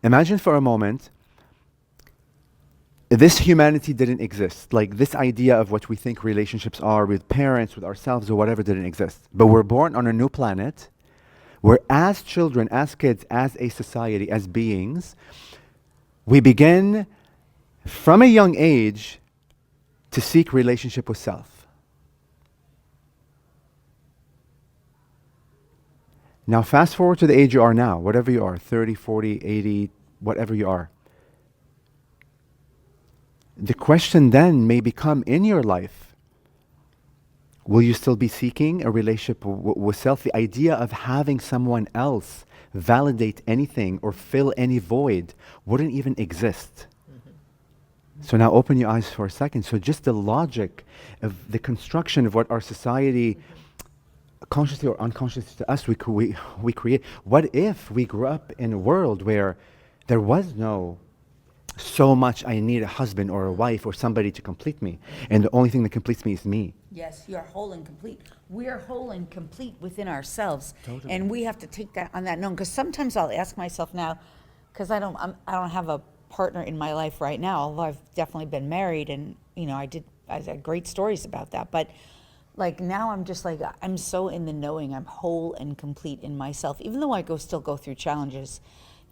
Imagine for a moment, this humanity didn't exist. Like this idea of what we think relationships are with parents, with ourselves, or whatever didn't exist. But we're born on a new planet, where as children, as kids, as a society, as beings, we begin from a young age to seek relationship with self. Now fast forward to the age you are now, whatever you are, 30, 40, 80, whatever you are. The question then may become in your life, will you still be seeking a relationship with self? The idea of having someone else validate anything or fill any void wouldn't even exist. So now open your eyes for a second. So just the logic of the construction of what our society, consciously or unconsciously to us, we create. What if we grew up in a world where there was no so much I need a husband or a wife or somebody to complete me, and the only thing that completes me is me? Yes, you are whole and complete. We are whole and complete within ourselves. Totally. And we have to take that on that note. Because sometimes I'll ask myself now, because I don't have a partner in my life right now, although I've definitely been married, and I had great stories about that. But like now I'm just like, I'm so in the knowing, I'm whole and complete in myself, even though still go through challenges.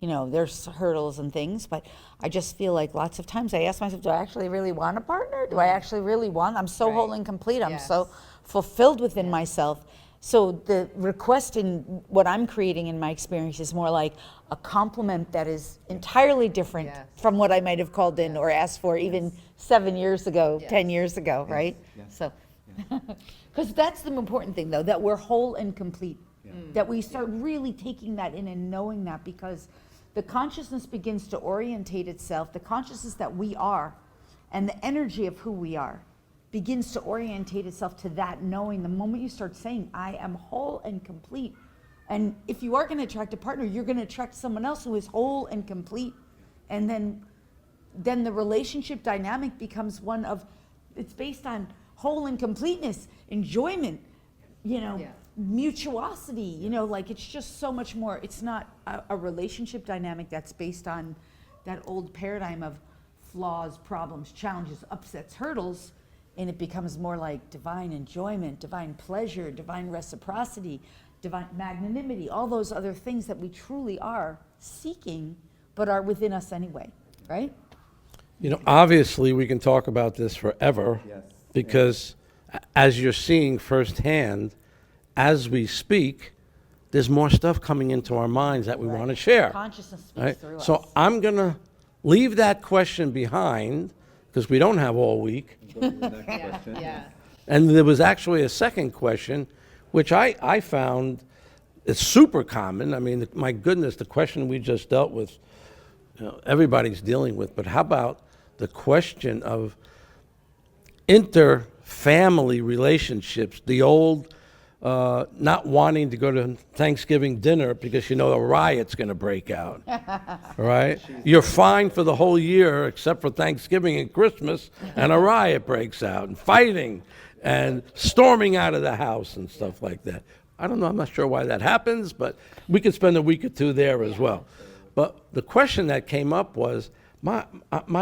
You know, there's hurdles and things, but I just feel like lots of times I ask myself, do I actually really want a partner? Do I actually really want? I'm so whole and complete. I'm so fulfilled within myself. So the request in what I'm creating in my experience is more like a compliment that is entirely different from what I might have called in or asked for even 7 years ago, 10 years ago, right? So, because that's the important thing though, that we're whole and complete, that we start really taking that in and knowing that, because the consciousness begins to orientate itself, the consciousness that we are and the energy of who we are begins to orientate itself to that knowing. The moment you start saying, I am whole and complete, and if you are going to attract a partner, you're going to attract someone else who is whole and complete, and then the relationship dynamic becomes one of, it's based on whole and completeness, enjoyment, you know, mutuosity, you know, like it's just so much more. It's not a relationship dynamic that's based on that old paradigm of flaws, problems, challenges, upsets, hurdles, and it becomes more like divine enjoyment, divine pleasure, divine reciprocity, divine magnanimity, all those other things that we truly are seeking, but are within us anyway, right? You know, obviously, we can talk about this forever, because as you're seeing firsthand, as we speak, there's more stuff coming into our minds that we want to share. Consciousness speaks Right? through So us. I'm going to leave that question behind, because we don't have all week. And there was actually a second question, which I found is super common. I mean, my goodness, the question we just dealt with, you know, everybody's dealing with. But how about the question of inter-family relationships, the old not wanting to go to Thanksgiving dinner because you know a riot's going to break out, right? You're fine for the whole year except for Thanksgiving and Christmas, and a riot breaks out, and fighting, and storming out of the house and stuff like that. I don't know, I'm not sure why that happens, but we could spend a week or two there as well. But the question that came up was, my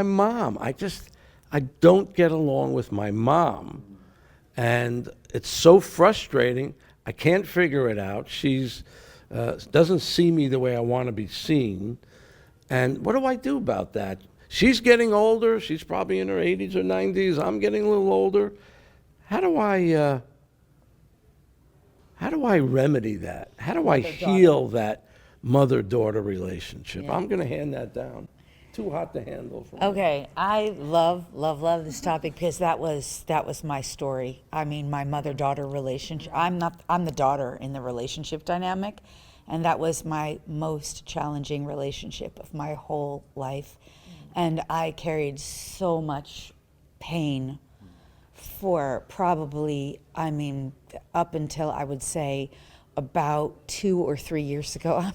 mom, I don't get along with my mom. And it's so frustrating. I can't figure it out. She's doesn't see me the way I want to be seen. And what do I do about that? She's getting older. She's probably in her 80s or 90s. I'm getting a little older. How do I remedy that? How do I heal that mother-daughter relationship? I'm going to hand that down. Too hot to handle for me. Okay, I love this topic because that was my story. I mean, my mother-daughter relationship. I'm the daughter in the relationship dynamic, and that was my most challenging relationship of my whole life. And I carried so much pain for probably, I mean, up until I would say about 2 or 3 years ago.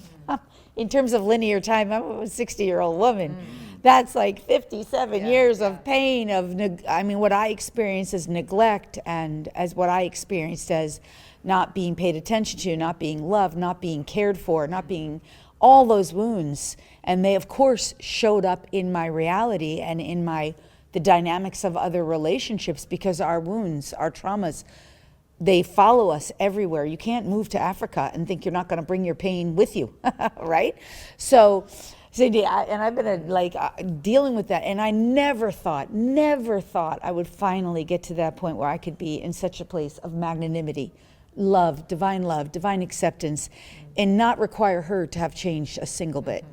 In terms of linear time, I'm a 60-year-old woman. That's like 57 years of pain, what I experienced as neglect, and as what I experienced as not being paid attention to, not being loved, not being cared for, not being, all those wounds. And they, of course, showed up in my reality and in the dynamics of other relationships, because our wounds, our traumas, they follow us everywhere. You can't move to Africa and think you're not going to bring your pain with you, right? So and I've been dealing with that, and I never thought I would finally get to that point where I could be in such a place of magnanimity, love, divine acceptance, and not require her to have changed a single bit.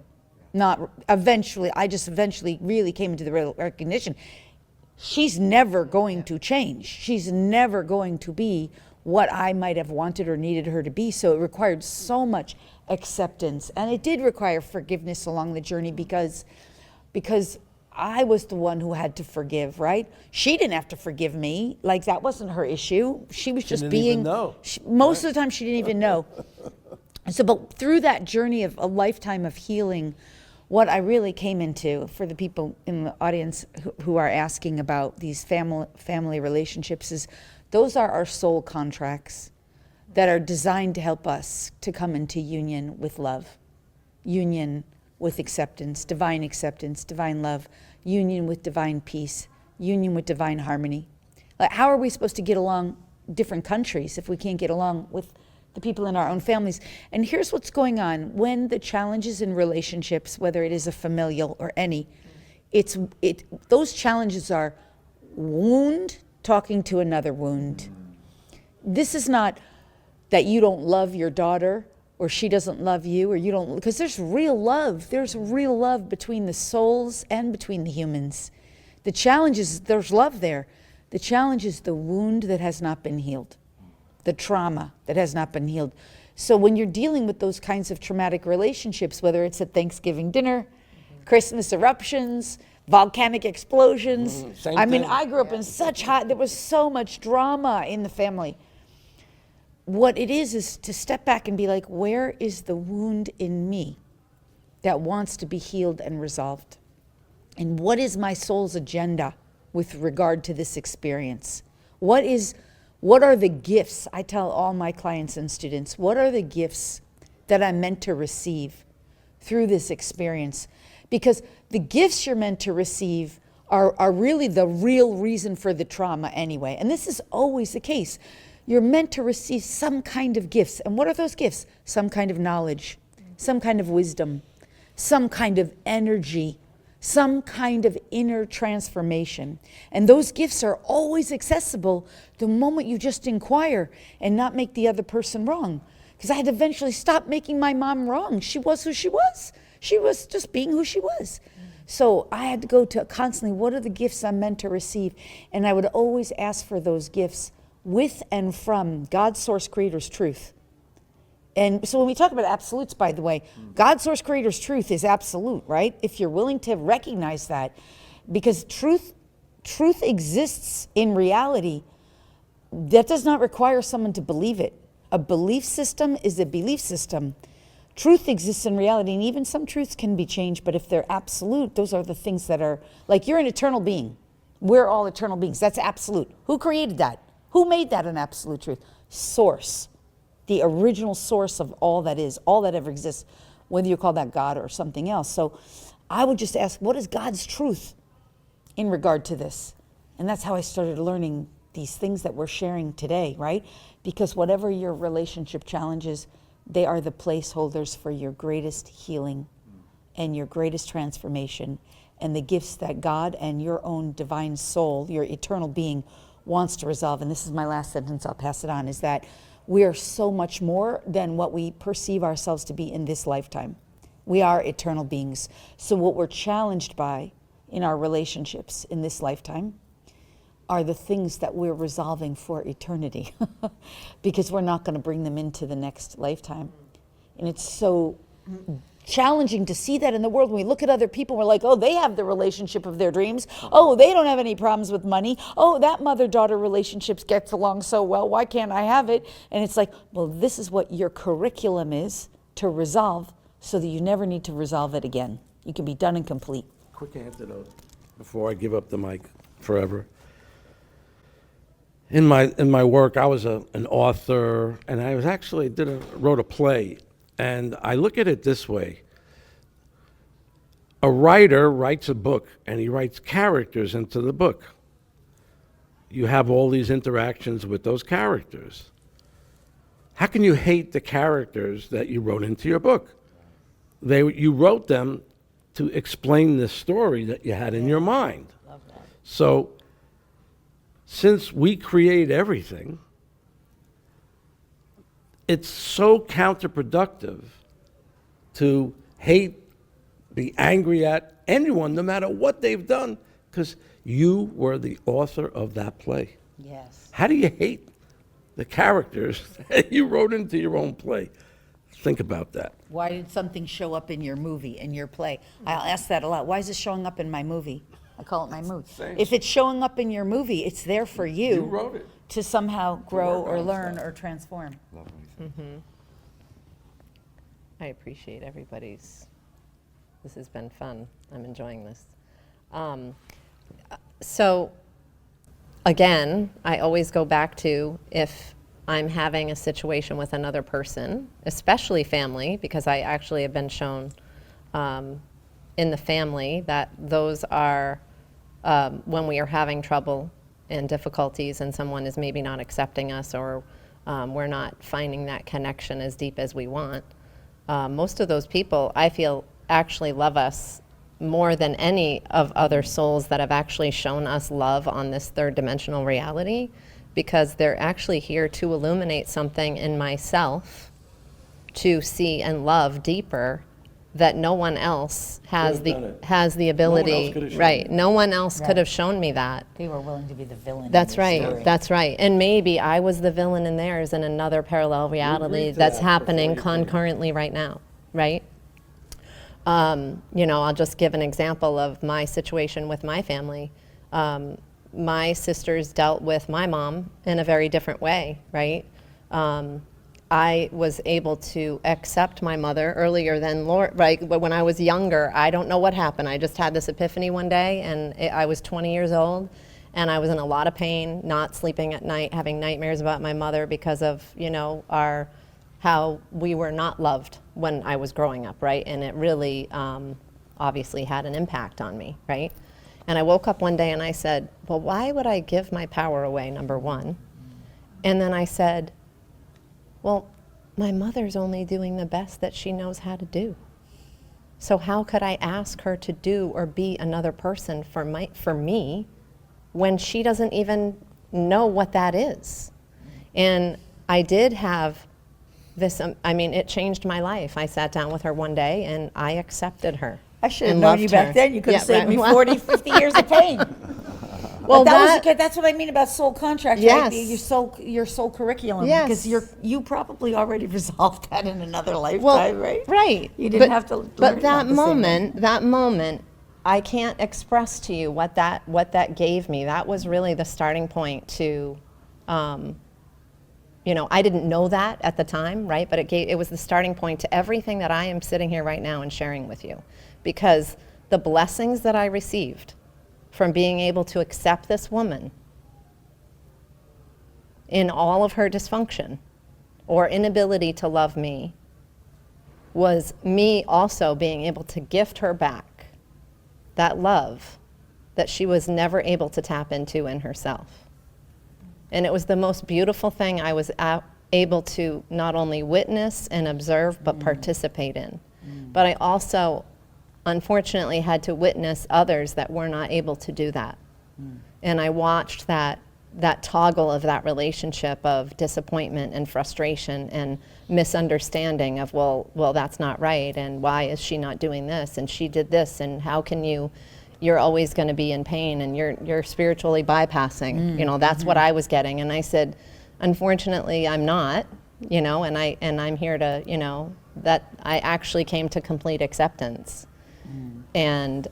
I just eventually really came into the recognition. She's never going to change. She's never going to be what I might have wanted or needed her to be. So it required so much acceptance. And it did require forgiveness along the journey, because I was the one who had to forgive, right? She didn't have to forgive me. Like, that wasn't her issue. She was just didn't being, even know. most of the time she didn't even know. So, but through that journey of a lifetime of healing, what I really came into, for the people in the audience who are asking about these family relationships, is those are our soul contracts that are designed to help us to come into union with love, union with acceptance, divine love, union with divine peace, union with divine harmony. Like, how are we supposed to get along different countries if we can't get along with the people in our own families. And here's what's going on. When the challenges in relationships, whether it is a familial or any, those challenges are wound talking to another wound. This is not that you don't love your daughter or she doesn't love you, or you don't, because there's real love. There's real love between the souls and between the humans. The challenge is there's love there. The challenge is the wound that has not been healed, the trauma that has not been healed. So when you're dealing with those kinds of traumatic relationships, whether it's at Thanksgiving dinner, Christmas eruptions, volcanic explosions. Same I mean, thing. I grew up in such hot, there was so much drama in the family. What it is to step back and be like, where is the wound in me that wants to be healed and resolved? And what is my soul's agenda with regard to this experience? What are the gifts? I tell all my clients and students, what are the gifts that I'm meant to receive through this experience? Because the gifts you're meant to receive are really the real reason for the trauma anyway. And this is always the case. You're meant to receive some kind of gifts. And what are those gifts? Some kind of knowledge, some kind of wisdom, some kind of energy, some kind of inner transformation. And those gifts are always accessible the moment you just inquire and not make the other person wrong. Because I had to eventually stop making my mom wrong. She was who she was. She was just being who she was. So I had to go to constantly, what are the gifts I'm meant to receive? And I would always ask for those gifts with and from God's source creator's truth. And so when we talk about absolutes, by the way, God's source creator's truth is absolute, right? If you're willing to recognize that, because truth exists in reality, that does not require someone to believe it. A belief system is a belief system. Truth exists in reality, and even some truths can be changed, but if they're absolute, those are the things that are, like you're an eternal being. We're all eternal beings. That's absolute. Who created that? Who made that an absolute truth? Source. The original source of all that is, all that ever exists, whether you call that God or something else. So I would just ask, what is God's truth in regard to this? And that's how I started learning these things that we're sharing today, right? Because whatever your relationship challenges, they are the placeholders for your greatest healing and your greatest transformation and the gifts that God and your own divine soul, your eternal being, wants to resolve. And this is my last sentence, I'll pass it on, is that we are so much more than what we perceive ourselves to be in this lifetime. We are eternal beings. So what we're challenged by in our relationships in this lifetime are the things that we're resolving for eternity because we're not going to bring them into the next lifetime. And it's so challenging to see that in the world. When we look at other people, we're like, oh, they have the relationship of their dreams. Oh, they don't have any problems with money. Oh, that mother-daughter relationship gets along so well. Why can't I have it? And it's like, well, this is what your curriculum is to resolve so that you never need to resolve it again. You can be done and complete. Quick antidote before I give up the mic forever. In my work, I was an author, and I was actually wrote a play, and I look at it this way. A writer writes a book, and he writes characters into the book. You have all these interactions with those characters. How can you hate the characters that you wrote into your book? You wrote them to explain the story that you had in your mind. Love that. So, since we create everything, it's so counterproductive to hate, be angry at anyone, no matter what they've done, because you were the author of that play. Yes. How do you hate the characters that you wrote into your own play? Think about that. Why did something show up in your movie, in your play? I'll ask that a lot. Why is it showing up in my movie? I call it my movie. Same. If it's showing up in your movie, it's there for you, You wrote it. to somehow grow work or on learn stuff. or transform. I appreciate everybody's. This has been fun. I'm enjoying this. So, again, I always go back to if I'm having a situation with another person, especially family, because I actually have been shown in the family that those are when we are having trouble and difficulties, and someone is maybe not accepting us, or we're not finding that connection as deep as we want, most of those people, I feel, actually love us more than any of other souls that have actually shown us love on this third dimensional reality, because they're actually here to illuminate something in myself to see and love deeper that no one else has Could've done it. the No one else ability. could've shown Right. you. No one else could Right. have shown me that. They were willing to be the villain. That's in your right. story. That's right. And maybe I was the villain in theirs in another parallel reality to that's that happening before you came. concurrently right now, right? I'll just give an example of my situation with my family. My sisters dealt with my mom in a very different way, right? I was able to accept my mother earlier than Laura, right? But when I was younger, I don't know what happened. I just had this epiphany one day, and I was 20 years old, and I was in a lot of pain, not sleeping at night, having nightmares about my mother because of, how we were not loved when I was growing up, right? And it really obviously had an impact on me, right? And I woke up one day and I said, well, why would I give my power away, number one? And then I said, well, my mother's only doing the best that she knows how to do. So how could I ask her to do or be another person for me when she doesn't even know what that is? And I did have this, it changed my life. I sat down with her one day and I accepted her. I should have and known loved you back her. then. You could have Yeah, saved me right. 40, 50 years of pain. Well, But that, that's what I mean about soul contract, Yes. right? Your soul curriculum. Yes. Because you probably already resolved that in another lifetime, well, right? right. You didn't have to learn But it that at the same moment, I can't express to you what that gave me. That was really the starting point to, I didn't know that at the time, right? But it was the starting point to everything that I am sitting here right now and sharing with you, because the blessings that I received from being able to accept this woman in all of her dysfunction or inability to love me was me also being able to gift her back that love that she was never able to tap into in herself. And it was the most beautiful thing I was able to not only witness and observe, but participate in. But I also, unfortunately, had to witness others that were not able to do that. And I watched that toggle of that relationship of disappointment and frustration and misunderstanding of, well, that's not right, and why is she not doing this, and she did this, and how can you're always going to be in pain, and you're spiritually bypassing. That's what I was getting. And I said, unfortunately, I'm not, and I'm here to, that I actually came to complete acceptance. And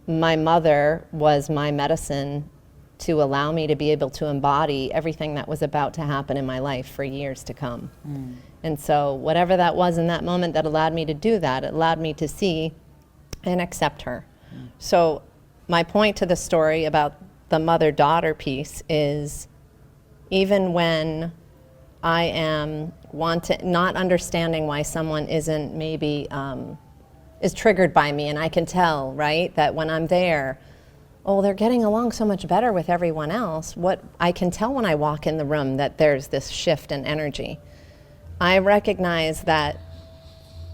my mother was my medicine to allow me to be able to embody everything that was about to happen in my life for years to come. And so whatever that was in that moment that allowed me to do that, it allowed me to see and accept her. So my point to the story about the mother-daughter piece is, even when I am not understanding why someone isn't maybe is triggered by me, and I can tell, right, that when I'm there, oh, they're getting along so much better with everyone else. What I can tell when I walk in the room that there's this shift in energy. I recognize that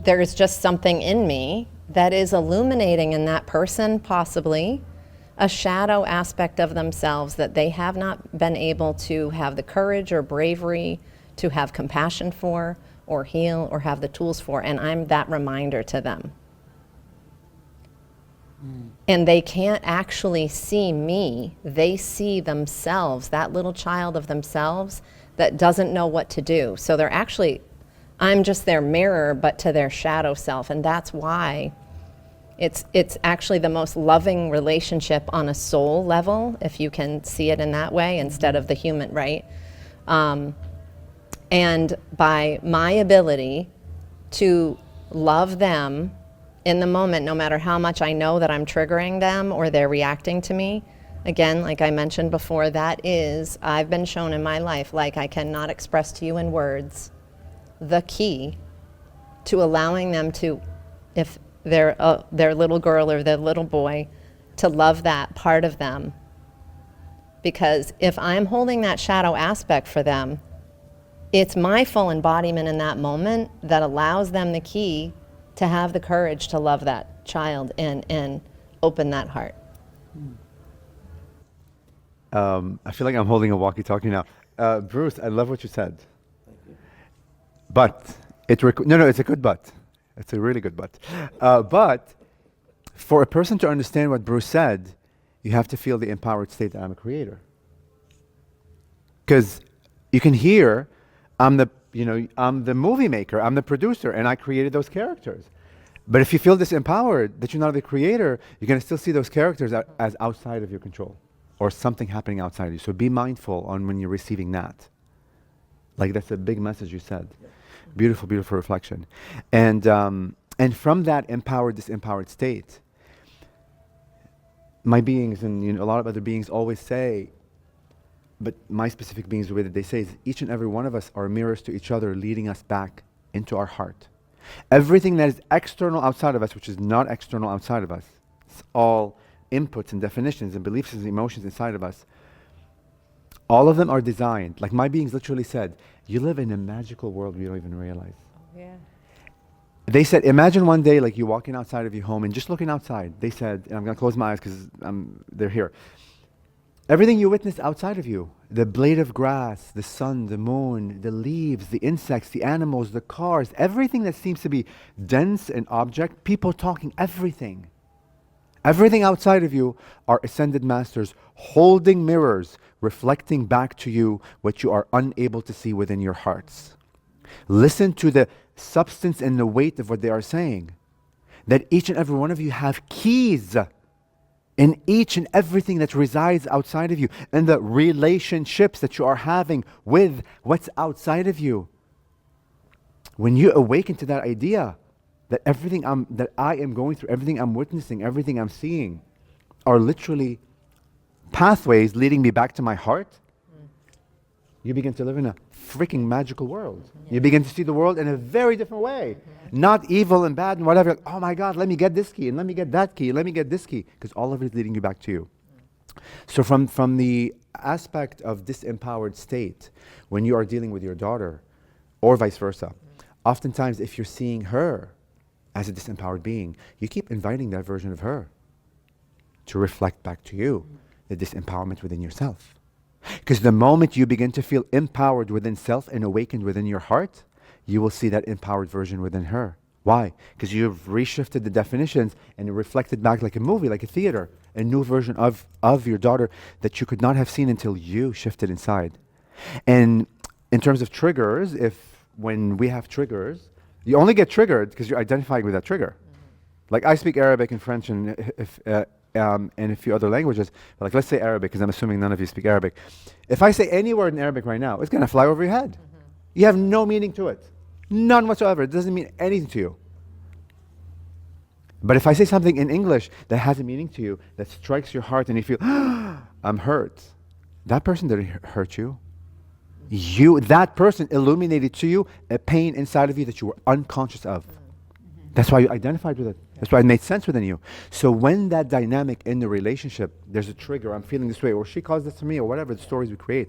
there's just something in me that is illuminating in that person, possibly a shadow aspect of themselves that they have not been able to have the courage or bravery to have compassion for, or heal, or have the tools for, and I'm that reminder to them. And they can't actually see me. They see themselves, that little child of themselves that doesn't know what to do. So they're actually, I'm just their mirror, but to their shadow self. And that's why it's actually the most loving relationship on a soul level, if you can see it in that way, instead of the human, right? And by my ability to love them in the moment, no matter how much I know that I'm triggering them or they're reacting to me, again, like I mentioned before, that is, I've been shown in my life, like I cannot express to you in words, the key to allowing them to, if they're their little girl or their little boy, to love that part of them Because if I'm holding that shadow aspect for them, it's my full embodiment in that moment that allows them the key to have the courage to love that child and open that heart. I feel like I'm holding a walkie-talkie now. Bruce, I love what you said. But no, it's a good but. It's a really good but. But for a person to understand what Bruce said, you have to feel the empowered state that I'm a creator. Because you can hear, I'm the movie maker, I'm the producer, and I created those characters. But if you feel disempowered, that you're not the creator, you're going to still see those characters as outside of your control, or something happening outside of you. So be mindful on when you're receiving that. Like, that's a big message you said. Yeah. Beautiful, beautiful reflection. And from that empowered, disempowered state, my beings and a lot of other beings always say, but my specific beings, the way that they say is each and every one of us are mirrors to each other, leading us back into our heart. Everything that is external outside of us, which is not external outside of us, it's all inputs and definitions and beliefs and emotions inside of us. All of them are designed, like my beings literally said, you live in a magical world we don't even realize. Yeah. They said, imagine one day like you walking outside of your home and just looking outside. They said, and I'm going to close my eyes because they're here. Everything you witness outside of you, the blade of grass, the sun, the moon, the leaves, the insects, the animals, the cars, everything that seems to be dense and object, people talking, everything. Everything outside of you are ascended masters holding mirrors, reflecting back to you what you are unable to see within your hearts. Listen to the substance and the weight of what they are saying. That each and every one of you have keys in each and everything that resides outside of you, and the relationships that you are having with what's outside of you. When you awaken to that idea, that everything that I am going through, everything I'm witnessing, everything I'm seeing, are literally pathways leading me back to my heart, you begin to live in a freaking magical world. Yeah. You begin to see the world in a very different way. Not evil and bad and whatever. Like, oh my God, let me get this key, and let me get that key, and let me get this key. Because all of it is leading you back to you. So from the aspect of disempowered state, when you are dealing with your daughter, or vice versa, oftentimes if you're seeing her as a disempowered being, you keep inviting that version of her to reflect back to you the disempowerment within yourself. Because the moment you begin to feel empowered within self and awakened within your heart, you will see that empowered version within her. Why? Because you've reshifted the definitions and it reflected back like a movie, like a theater, a new version of your daughter that you could not have seen until you shifted inside. And in terms of triggers, when we have triggers, you only get triggered because you're identifying with that trigger. Like I speak Arabic and French and a few other languages. But like, let's say Arabic, because I'm assuming none of you speak Arabic. If I say any word in Arabic right now, it's going to fly over your head. You have no meaning to it. None whatsoever. It doesn't mean anything to you. But if I say something in English that has a meaning to you, that strikes your heart and you feel, I'm hurt. That person didn't hurt you. That person illuminated to you a pain inside of you that you were unconscious of. That's why you identified with it. That's why it made sense within you. So when that dynamic in the relationship, there's a trigger, I'm feeling this way, or she caused this to me, or whatever the stories we create,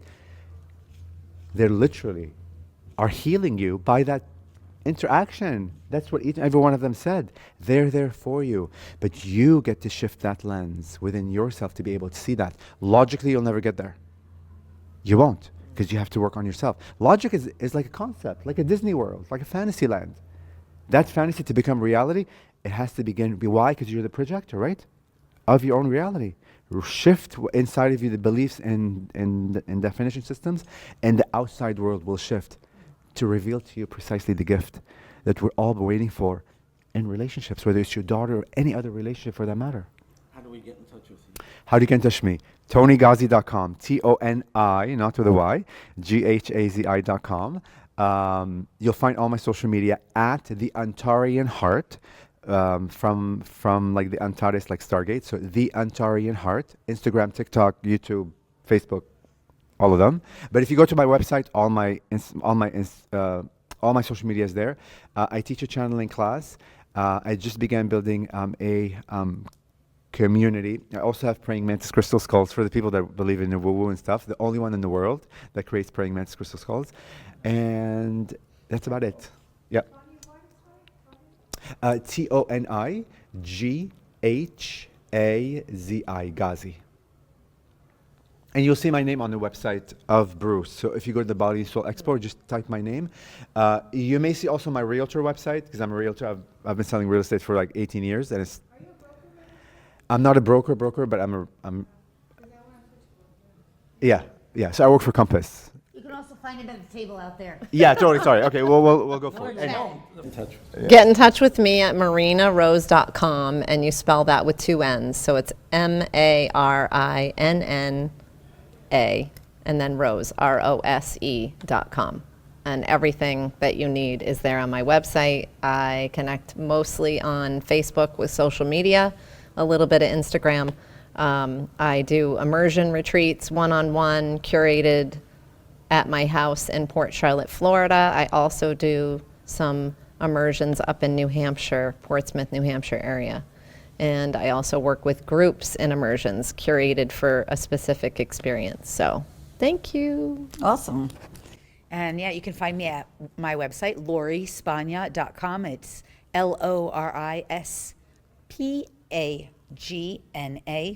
they literally are healing you by that interaction. That's what each and every one of them said. They're there for you. But you get to shift that lens within yourself to be able to see that. Logically, you'll never get there. You won't, because you have to work on yourself. Logic is like a concept, like a Disney World, like a fantasy land. That fantasy to become reality, it has to begin. Why? Because you're the projector, right? Of your own reality. Shift inside of you the beliefs and definition systems, and the outside world will shift to reveal to you precisely the gift that we're all waiting for in relationships, whether it's your daughter or any other relationship for that matter. How do we get in touch with you? How do you get in touch with me? ToniGhazi.com. Toni, not with a Y, GHAZI.com. You'll find all my social media at the Antarian Heart, from like the Antares, like Stargate. So the Antarian Heart, Instagram, TikTok, YouTube, Facebook, all of them. But if you go to my website, all my social media is there. I teach a channeling class. I just began building a community. I also have praying mantis crystal skulls for the people that believe in the woo-woo and stuff. The only one in the world that creates praying mantis crystal skulls. And that's about it. Yep. Tonighgazi, Ghazi. And you'll see my name on the website of Bruce. So if you go to the BodySoulExpo, just type my name. You may see also my realtor website, because I'm a realtor. I've been selling real estate for like 18 years. And it's, are you a broker? I'm not a broker, but yeah. So I work for Compass. You can also find him at the table out there. Yeah, totally. Sorry. Okay, we'll go for it. Get in touch with me at marinarose.com, and you spell that with 2 N's. So it's MARINNA, and then Rose, ROSE.com. And everything that you need is there on my website. I connect mostly on Facebook with social media, a little bit of Instagram. I do immersion retreats, one-on-one, curated at my house in Port Charlotte, Florida. I also do some immersions up in New Hampshire, Portsmouth, New Hampshire area. And I also work with groups in immersions curated for a specific experience. So thank you. Awesome. And yeah, you can find me at my website, LoriSpagna.com. It's LoriSpagna,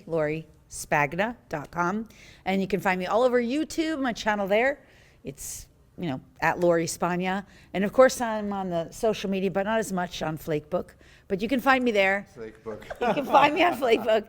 LoriSpagna.com. And you can find me all over YouTube, my channel there. It's, at Lori Spagna. And of course, I'm on the social media, but not as much on Flakebook. But you can find me there. Flakebook. You can find me on Flakebook.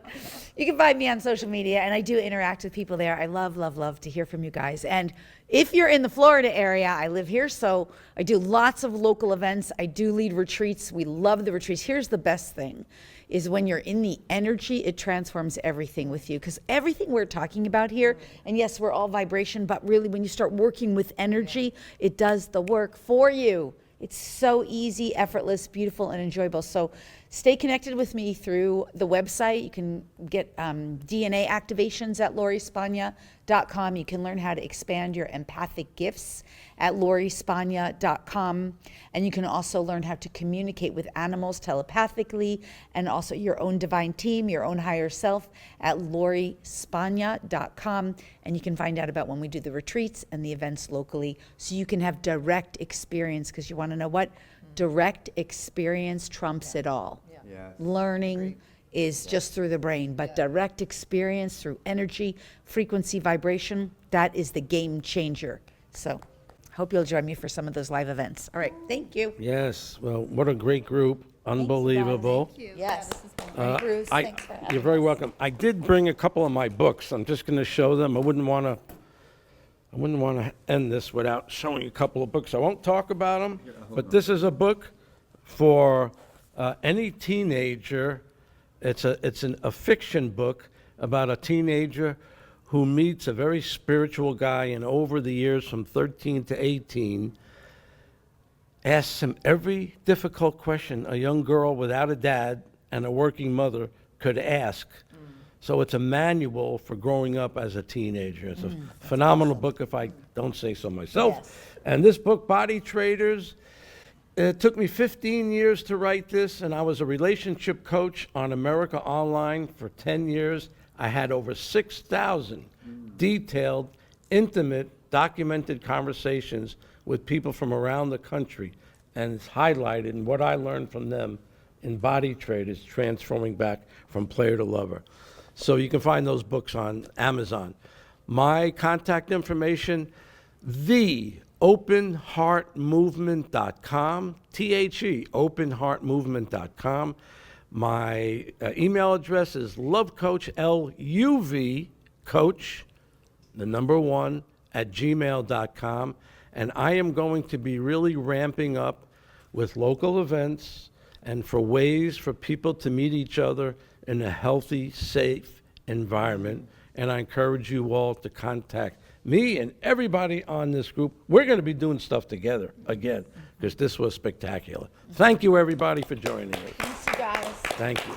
You can find me on social media, and I do interact with people there. I love, love, love to hear from you guys. And if you're in the Florida area, I live here, so I do lots of local events. I do lead retreats. We love the retreats. Here's the best thing, is when you're in the energy, it transforms everything with you. Because everything we're talking about here, and yes, we're all vibration, but really when you start working with energy, it does the work for you. It's so easy, effortless, beautiful, and enjoyable. So stay connected with me through the website. You can get DNA activations at LoriSpagna.com. You can learn how to expand your empathic gifts at LoriSpagna.com. And you can also learn how to communicate with animals telepathically, and also your own divine team, your own higher self at LoriSpagna.com. And you can find out about when we do the retreats and the events locally, so you can have direct experience, because you want to know what? Direct experience trumps it all. Yeah. Learning is just through the brain, but direct experience through energy, frequency, vibration, that is the game changer. So hope you'll join me for some of those live events. All right, thank you. Yes, well, what a great group. Unbelievable. Yes. Bruce, thanks for having You're very welcome. I did bring a couple of my books. I'm just going to show them. I wouldn't want to end this without showing a couple of books. I won't talk about them, but this is a book for any teenager. It's a fiction book about a teenager who meets a very spiritual guy, and over the years from 13 to 18, asks him every difficult question a young girl without a dad and a working mother could ask. So it's a manual for growing up as a teenager. It's a phenomenal book, if I don't say so myself. Yes. And this book, Body Traders, it took me 15 years to write this, and I was a relationship coach on America Online for 10 years. I had over 6,000 detailed, intimate, documented conversations with people from around the country, and it's highlighted in what I learned from them in Body Traders, Transforming Back from Player to Lover. So you can find those books on Amazon. My contact information, theopenheartmovement.com, THE, openheartmovement.com. My email address is lovecoach, LUV, coach, the number 1, at gmail.com. And I am going to be really ramping up with local events and for ways for people to meet each other in a healthy, safe environment. And I encourage you all to contact me and everybody on this group. We're going to be doing stuff together again, because this was spectacular. Thank you, everybody, for joining us. Thanks, you guys. Thank you.